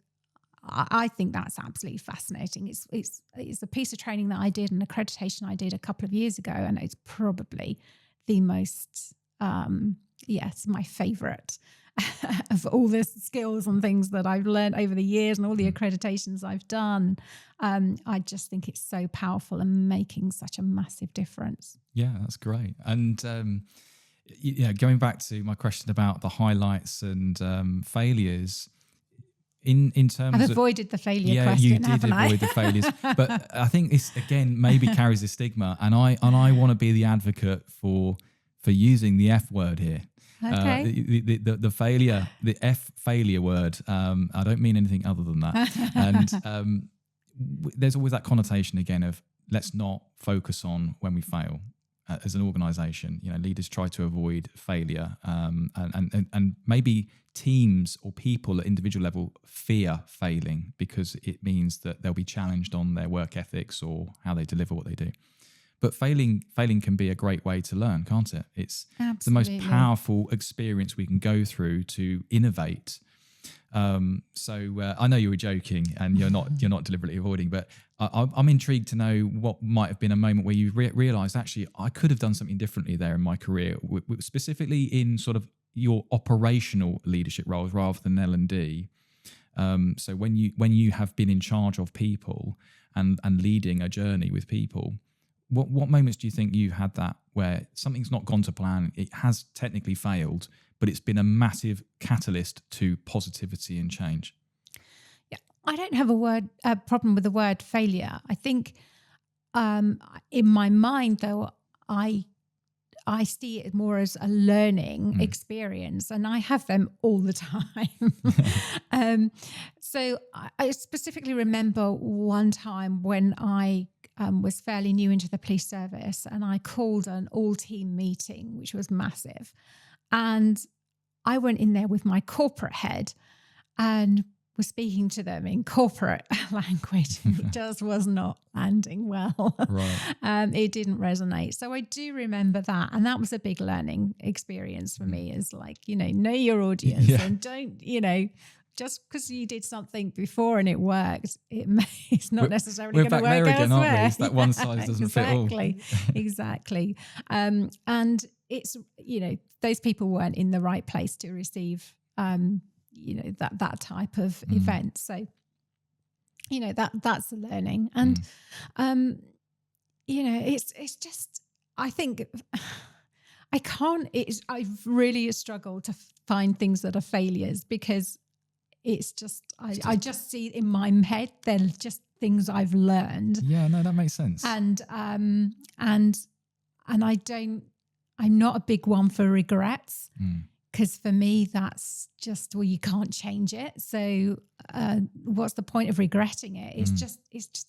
I think that's absolutely fascinating. It's a piece of training that I did, an accreditation I did a couple of years ago, and it's probably the most, it's my favourite of all the skills and things that I've learned over the years and all the accreditations I've done. I just think it's so powerful and making such a massive difference. Yeah, that's great. And going back to my question about the highlights and failures. In terms I've avoided the failure question, you did avoid the failures, but I think this again maybe carries a stigma, and I want to be the advocate for using the F word here. Okay. The failure, the F failure word. I don't mean anything other than that. And there's always that connotation again of let's not focus on when we fail. As an organisation, leaders try to avoid failure, and maybe teams or people at individual level fear failing because it means that they'll be challenged on their work ethics or how they deliver what they do. But failing can be a great way to learn, can't it? It's Absolutely. the most powerful experience we can go through to innovate. So I know you were joking and you're not deliberately avoiding, but I'm intrigued to know what might have been a moment where you realised, actually, I could have done something differently there in my career, specifically in sort of your operational leadership roles rather than L&D. So when you have been in charge of people and leading a journey with people, what moments do you think you had that where something's not gone to plan, it has technically failed, but it's been a massive catalyst to positivity and change? Yeah, I don't have a problem with the word failure. I think in my mind, though, I see it more as a learning experience, and I have them all the time. So I specifically remember one time when I was fairly new into the police service, and I called an all-team meeting, which was massive. And I went in there with my corporate head and was speaking to them in corporate language. It just was not landing well. Right. It didn't resonate. So I do remember that. And that was a big learning experience for me, is like, know your audience and don't, just because you did something before and it worked, it's not necessarily going to work there again, elsewhere. aren't we? It's that one size doesn't fit all. Exactly. And it's, those people weren't in the right place to receive, that type of event. So, that's the learning. And, it's just, I think I've really struggled to find things that are failures, because it's just, I just see in my head, they're just things I've learned. Yeah, no, that makes sense. And I'm not a big one for regrets, because for me, that's just, you can't change it. So what's the point of regretting it? It's just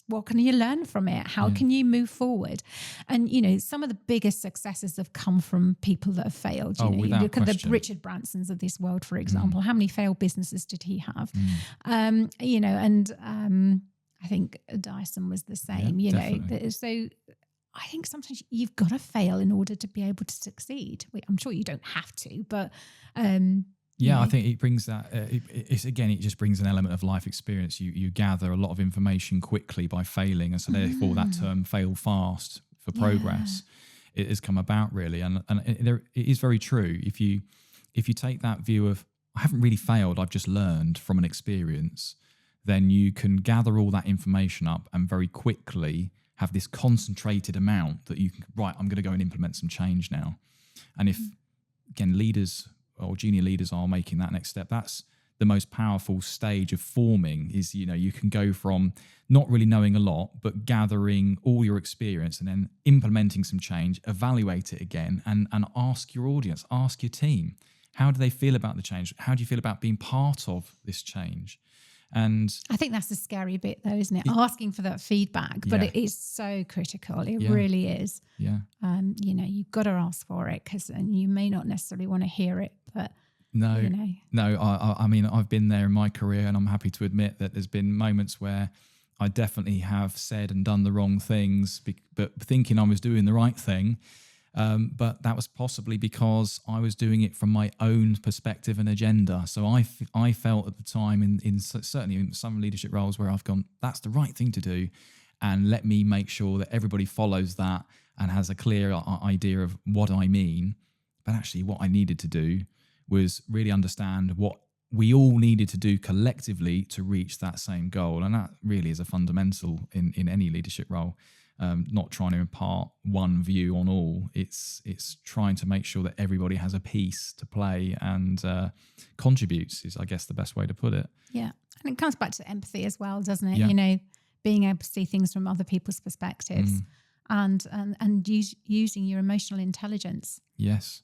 what can you learn from it? How can you move forward? And, some of the biggest successes have come from people that have failed. You look at the Richard Bransons of this world, for example. How many failed businesses did he have? I think Dyson was the same, definitely. So I think sometimes you've got to fail in order to be able to succeed. I'm sure you don't have to, but I think it brings that. It just brings an element of life experience. You gather a lot of information quickly by failing, and so therefore that term "fail fast" for progress it has come about, really. And it is very true. If you take that view of, I haven't really failed, I've just learned from an experience, then you can gather all that information up and very quickly have this concentrated amount that you can, right, I'm going to go and implement some change now. And if, again, leaders or junior leaders are making that next step, that's the most powerful stage of forming, is, you can go from not really knowing a lot, but gathering all your experience and then implementing some change, evaluate it again, and ask your audience, ask your team, how do they feel about the change? How do you feel about being part of this change? And I think that's the scary bit, though, isn't it? Asking for that feedback, but it is so critical. It really is. Yeah. You've got to ask for it, and you may not necessarily want to hear it, but no. I mean, I've been there in my career, and I'm happy to admit that there's been moments where I definitely have said and done the wrong things, but thinking I was doing the right thing. But that was possibly because I was doing it from my own perspective and agenda. So I felt at the time, certainly in some leadership roles where I've gone, that's the right thing to do, and let me make sure that everybody follows that and has a clear idea of what I mean. But actually what I needed to do was really understand what we all needed to do collectively to reach that same goal. And that really is a fundamental in any leadership role. Not trying to impart one view on all. It's trying to make sure that everybody has a piece to play and contributes, is, I guess, the best way to put it. Yeah. And it comes back to empathy as well, doesn't it? Yeah. Being able to see things from other people's perspectives and using your emotional intelligence. Yes.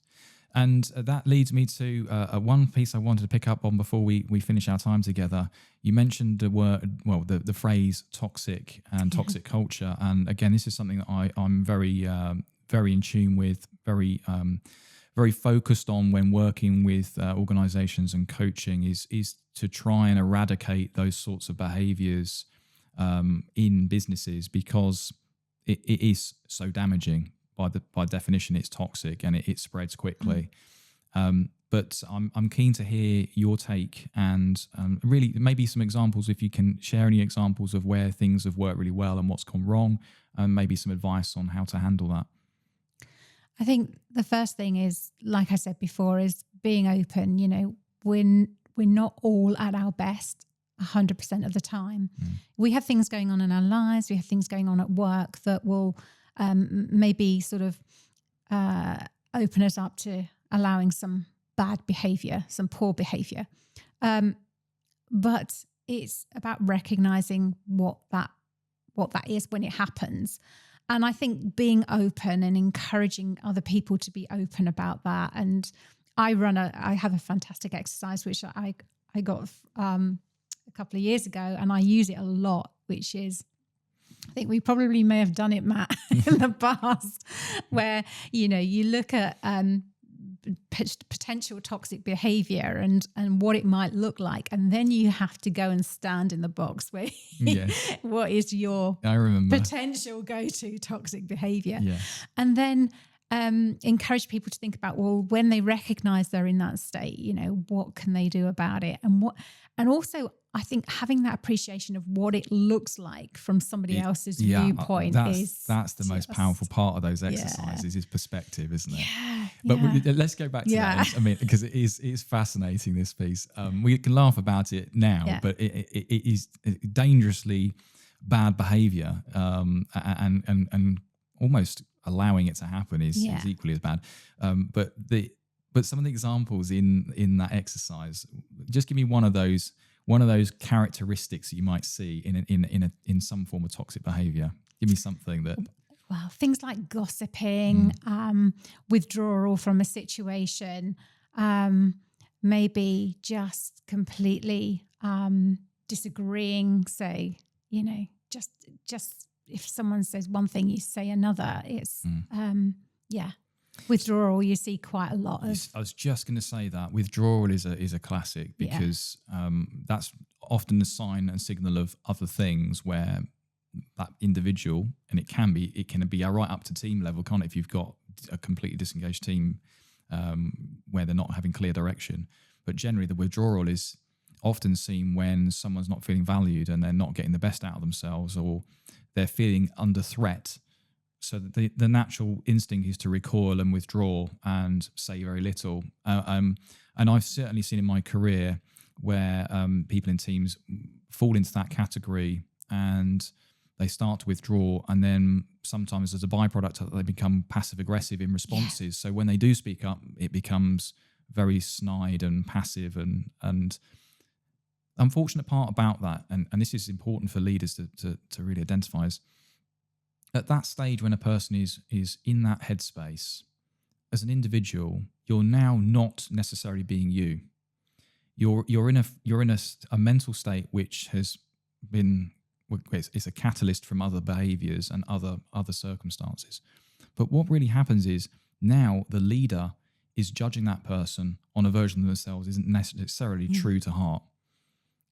And that leads me to one piece I wanted to pick up on before we finish our time together. You mentioned the phrase toxic and toxic culture. And again, this is something that I'm very, very in tune with, very focused on when working with organizations and coaching is to try and eradicate those sorts of behaviors in businesses, because it is so damaging. By definition, it's toxic and it spreads quickly. But I'm keen to hear your take and really maybe some examples, if you can share any examples of where things have worked really well and what's gone wrong, and maybe some advice on how to handle that. I think the first thing is, like I said before, is being open. You know, we're not all at our best 100% of the time. We have things going on in our lives. We have things going on at work that will maybe sort of open us up to allowing some bad behavior, some poor behavior. But it's about recognizing what that is when it happens. And I think being open and encouraging other people to be open about that. And I have a fantastic exercise, which I got a couple of years ago, and I use it a lot, which is, I think we probably may have done it, Matt, in the past, where, you know, you look at potential toxic behavior and what it might look like. And then you have to go and stand in the box where what is your potential go-to toxic behavior? Yes. And then encourage people to think about, well, when they recognize they're in that state, you know, what can they do about it? And also, I think having that appreciation of what it looks like from somebody else's viewpoint that's the most powerful part of those exercises is perspective, isn't it? But let's go back to that. I mean, because it is fascinating, this piece. We can laugh about it now, but it is dangerously bad behavior, and almost allowing it to happen is equally as bad. But some of the examples in that exercise, just give me one of those characteristics that you might see in some form of toxic behavior. Give me something that. Well, things like gossiping, withdrawal from a situation, maybe just completely disagreeing. So, you know, just if someone says one thing, you say another. It's withdrawal. You see quite a lot of. I was just going to say that withdrawal is a classic, because that's often the sign and signal of other things where that individual, and it can be right up to team level, can't it? If you've got a completely disengaged team where they're not having clear direction. But generally, the withdrawal is often seen when someone's not feeling valued and they're not getting the best out of themselves, or they're feeling under threat. So the natural instinct is to recoil and withdraw and say very little. And I've certainly seen in my career where people in teams fall into that category and they start to withdraw, and then sometimes as a byproduct they become passive aggressive in responses. So when they do speak up, it becomes very snide and passive. And unfortunate part about that, and this is important for leaders to really identify, is at that stage when a person is in that headspace, as an individual, you're now not necessarily being you. You're in a mental state which has been, it's a catalyst from other behaviors and other circumstances. But what really happens is now the leader is judging that person on a version of themselves isn't necessarily true to heart.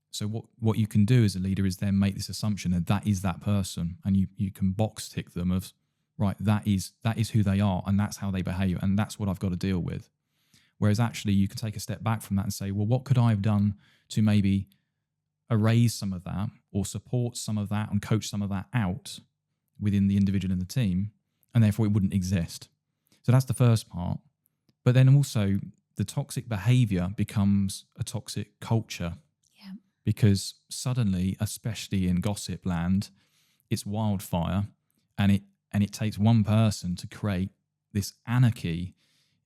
So what you can do as a leader is then make this assumption that is that person, and you can box tick them of, right, that is who they are, and that's how they behave, and that's what I've got to deal with. Whereas actually you can take a step back from that and say, well, what could I have done to maybe erase some of that or support some of that and coach some of that out within the individual and the team, and therefore it wouldn't exist. So that's the first part. But then also the toxic behavior becomes a toxic culture. Because suddenly, especially in gossip land, it's wildfire, and it takes one person to create this anarchy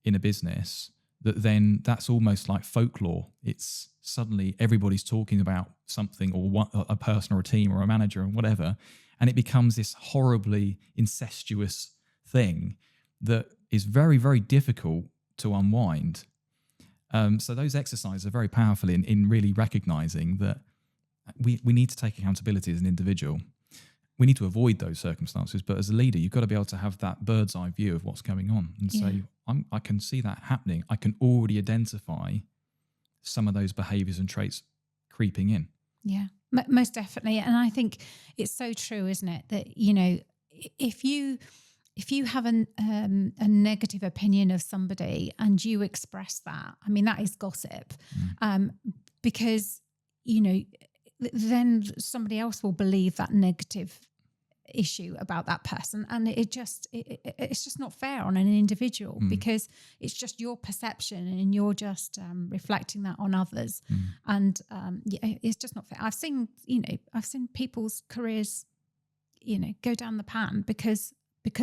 in a business that's almost like folklore. It's suddenly everybody's talking about something, or a person or a team or a manager or whatever, and it becomes this horribly incestuous thing that is very, very difficult to unwind. So those exercises are very powerful in really recognizing that we need to take accountability as an individual. We need to avoid those circumstances, but as a leader, you've got to be able to have that bird's eye view of what's going on and say, I can see that happening. I can already identify some of those behaviors and traits creeping in. Yeah, most definitely. And I think it's so true, isn't it? That, you know, if you have a negative opinion of somebody and you express that, I mean, that is gossip, because, you know, then somebody else will believe that negative issue about that person, and it's just not fair on an individual, because it's just your perception and you're just reflecting that on others, and it's just not fair. I've seen people's careers, you know, go down the pan because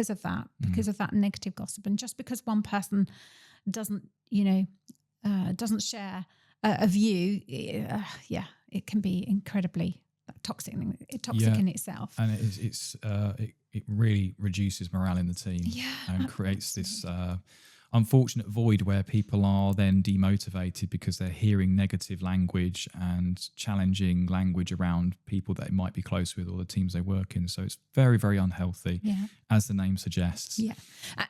of that, because of that negative gossip, and just because one person doesn't share a view, it can be incredibly toxic in itself, and it really reduces morale in the team, and creates this unfortunate void where people are then demotivated because they're hearing negative language and challenging language around people that they might be close with or the teams they work in. So it's very, very unhealthy, as the name suggests. Yeah,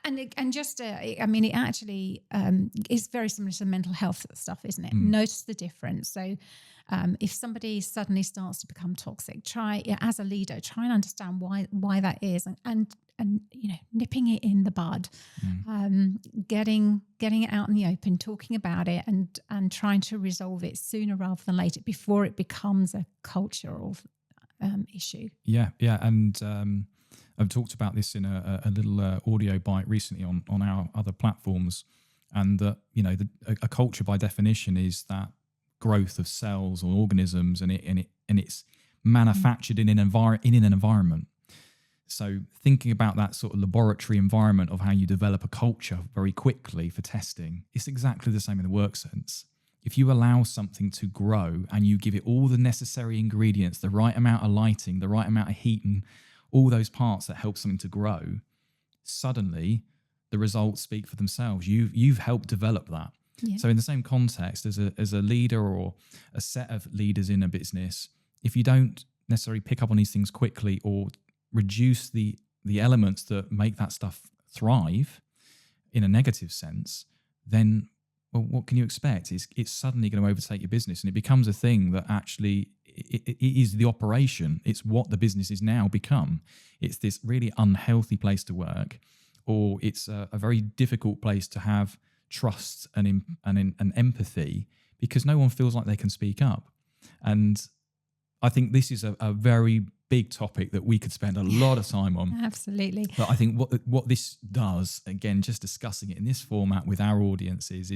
and just I mean, it actually is very similar to mental health stuff, isn't it? Notice the difference. So if somebody suddenly starts to become toxic, as a leader, try and understand why that is, and you know, nipping it in the bud, getting it out in the open, talking about it, and trying to resolve it sooner rather than later, before it becomes a cultural issue. Yeah, and I've talked about this in a little audio bite recently on our other platforms, and that, you know, a culture by definition is that growth of cells or organisms, and it's manufactured in an environment. So thinking about that sort of laboratory environment of how you develop a culture very quickly for testing, it's exactly the same in the work sense. If you allow something to grow and you give it all the necessary ingredients, the right amount of lighting, the right amount of heat, and all those parts that help something to grow, suddenly the results speak for themselves. You've helped develop that. Yeah. So in the same context, as a leader or a set of leaders in a business, if you don't necessarily pick up on these things quickly or reduce the elements that make that stuff thrive in a negative sense, then, well, what can you expect? It's suddenly going to overtake your business, and it becomes a thing that actually it is the operation. It's what the business is now become. It's this really unhealthy place to work, or it's a very difficult place to have trust and empathy, because no one feels like they can speak up. And I think this is a very big topic that we could spend a lot of time on. Absolutely. But I think what this does, again, just discussing it in this format with our audiences,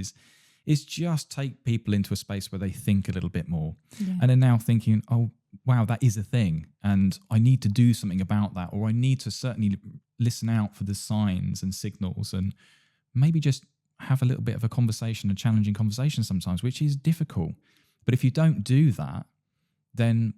is just take people into a space where they think a little bit more. Yeah. And they're now thinking, oh, wow, that is a thing, and I need to do something about that, or I need to certainly listen out for the signs and signals, and maybe just have a little bit of a conversation, a challenging conversation sometimes, which is difficult. But if you don't do that, then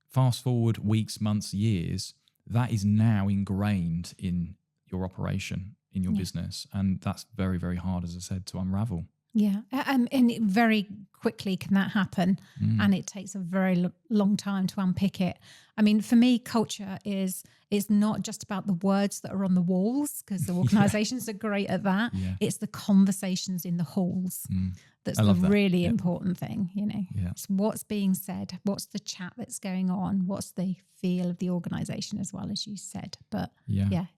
fast forward weeks, months, years, that is now ingrained in your operation, in your business. And that's very, very hard, as I said, to unravel. Yeah. And it very quickly can that happen. And it takes a very long time to unpick it. I mean, for me, culture is not just about the words that are on the walls, because the organizations are great at that. Yeah. It's the conversations in the halls. That's the really important thing, you know. Yeah. It's what's being said, what's the chat that's going on, what's the feel of the organization, as well, as you said. But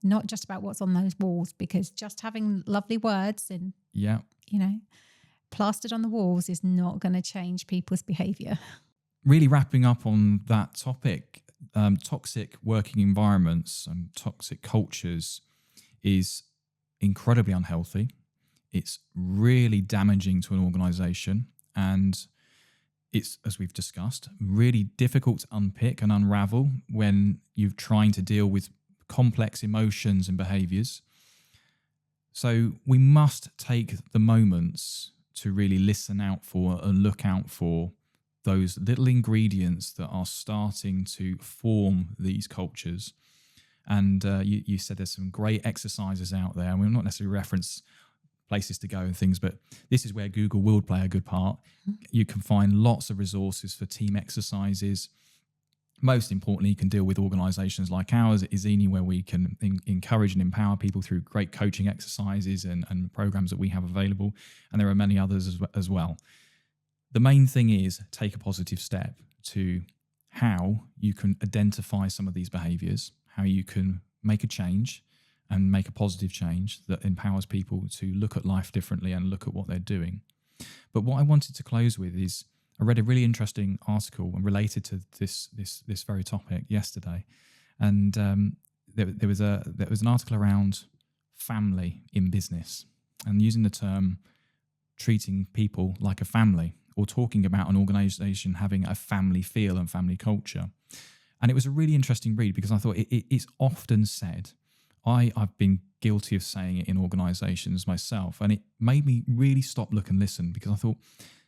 not just about what's on those walls, because just having lovely words and, you know, plastered on the walls is not going to change people's behavior. Really wrapping up on that topic, toxic working environments and toxic cultures is incredibly unhealthy. It's really damaging to an organization, and it's, as we've discussed, really difficult to unpick and unravel when you're trying to deal with complex emotions and behaviors. So we must take the moments to really listen out for and look out for those little ingredients that are starting to form these cultures. And you said there's some great exercises out there, and we'll not necessarily reference places to go and things, but this is where Google will play a good part. You can find lots of resources for team exercises. Most importantly, you can deal with organizations like ours at ezeni, where we can encourage and empower people through great coaching exercises and programs that we have available. And there are many others as well. The main thing is take a positive step to how you can identify some of these behaviors, how you can make a change and make a positive change that empowers people to look at life differently and look at what they're doing. But what I wanted to close with is, I read a really interesting article related to this very topic yesterday, and there was an article around family in business and using the term treating people like a family, or talking about an organisation having a family feel and family culture. And it was a really interesting read because I thought it's often said. I've been guilty of saying it in organisations myself, and it made me really stop, look and listen, because I thought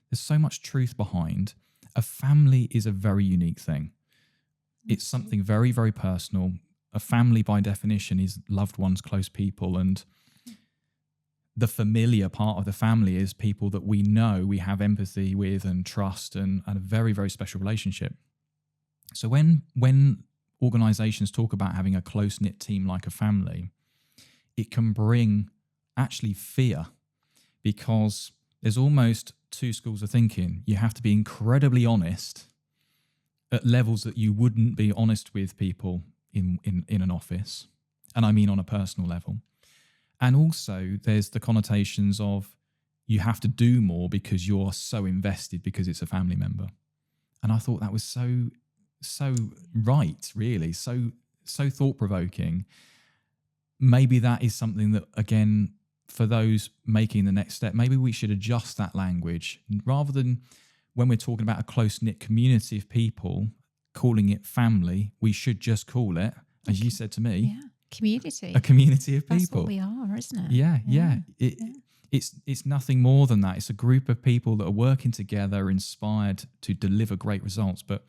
there's so much truth behind. A family is a very unique thing. It's something very, very personal. A family, by definition, is loved ones, close people, and the familiar part of the family is people that we know, we have empathy with and trust and a very, very special relationship. So when organizations talk about having a close-knit team like a family, it can bring actually fear, because there's almost two schools of thinking. You have to be incredibly honest at levels that you wouldn't be honest with people in an office, and I mean on a personal level. And also there's the connotations of you have to do more because you're so invested because it's a family member. And I thought that was so right, really, so thought-provoking. Maybe that is something that, again, for those making the next step, maybe we should adjust that language. Rather than when we're talking about a close-knit community of people, calling it family, we should just call it, as you said to me, community. A community of people. That's what we are, isn't it? Yeah. It's nothing more than that. It's a group of people that are working together, inspired to deliver great results, but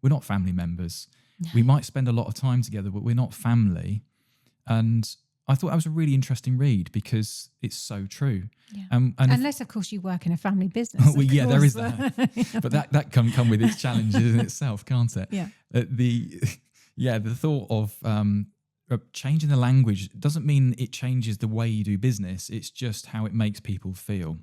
we're not family members. No. We might spend a lot of time together, but we're not family. And I thought that was a really interesting read because it's so true. Yeah. Unless, of course, you work in a family business. Well, yeah, there is that. But that can come with its challenges in itself, can't it? Yeah. The thought of changing the language doesn't mean it changes the way you do business. It's just how it makes people feel.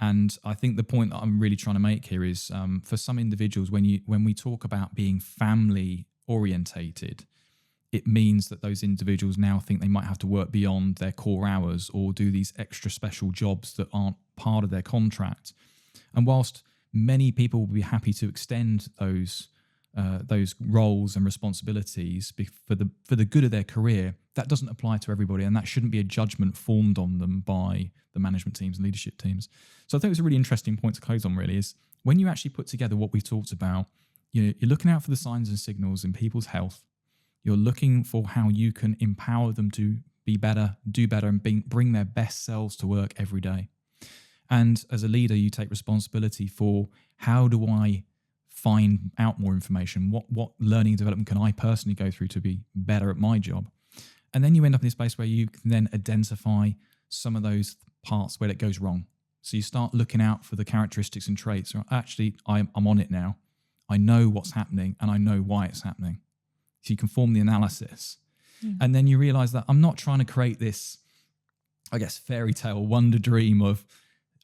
And I think the point that I'm really trying to make here is for some individuals, when we talk about being family orientated, it means that those individuals now think they might have to work beyond their core hours or do these extra special jobs that aren't part of their contract. And whilst many people will be happy to extend those roles and responsibilities for the good of their career, that doesn't apply to everybody, and that shouldn't be a judgment formed on them by the management teams and leadership teams. So I think it's a really interesting point to close on, really, is when you actually put together what we've talked about, you're looking out for the signs and signals in people's health. You're looking for how you can empower them to be better, do better, and bring their best selves to work every day. And as a leader, you take responsibility for how do I find out more information? What learning and development can I personally go through to be better at my job? And then you end up in this place where you can then identify some of those parts where it goes wrong. So you start looking out for the characteristics and traits. Or actually, I'm on it now. I know what's happening and I know why it's happening. So you can form the analysis. And then you realize that I'm not trying to create this, I guess, fairy tale wonder dream of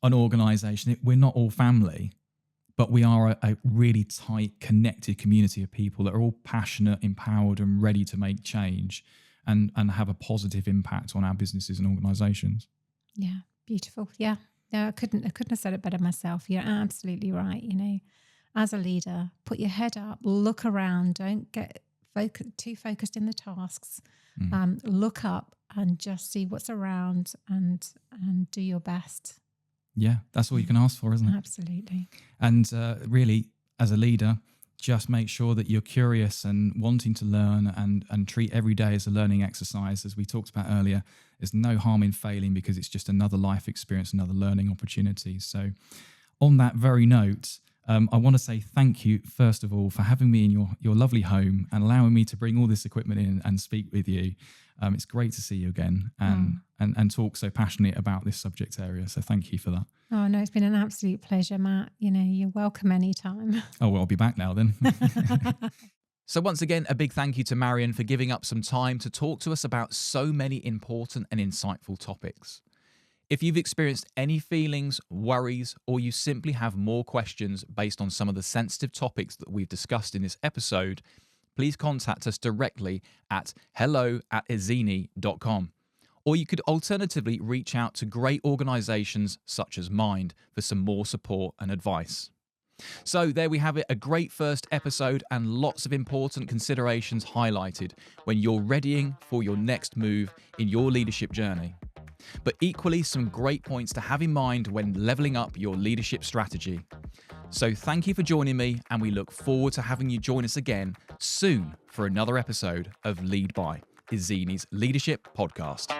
an organization. We're not all family, but we are a really tight, connected community of people that are all passionate, empowered, and ready to make change and have a positive impact on our businesses and organizations. Yeah, beautiful. Yeah. No, I couldn't have said it better myself. You're absolutely right. As a leader, put your head up, look around, don't get too focused in the tasks. Look up and just see what's around and do your best. Yeah, that's all you can ask for, isn't it? Absolutely. And really, as a leader, just make sure that you're curious and wanting to learn and treat every day as a learning exercise. As we talked about earlier, there's no harm in failing because it's just another life experience, another learning opportunity. So on that very note, I want to say thank you, first of all, for having me in your lovely home and allowing me to bring all this equipment in and speak with you. It's great to see you again and talk so passionately about this subject area. So thank you for that. Oh, no, it's been an absolute pleasure, Matt. You're welcome anytime. Oh, well, I'll be back now then. So once again, a big thank you to Marion for giving up some time to talk to us about so many important and insightful topics. If you've experienced any feelings, worries, or you simply have more questions based on some of the sensitive topics that we've discussed in this episode, please contact us directly at hello@ezeni.com. Or you could alternatively reach out to great organisations such as Mind for some more support and advice. So there we have it, a great first episode and lots of important considerations highlighted when you're readying for your next move in your leadership journey. But equally some great points to have in mind when levelling up your leadership strategy. So thank you for joining me, and we look forward to having you join us again soon for another episode of Lead By, ezeni's leadership podcast.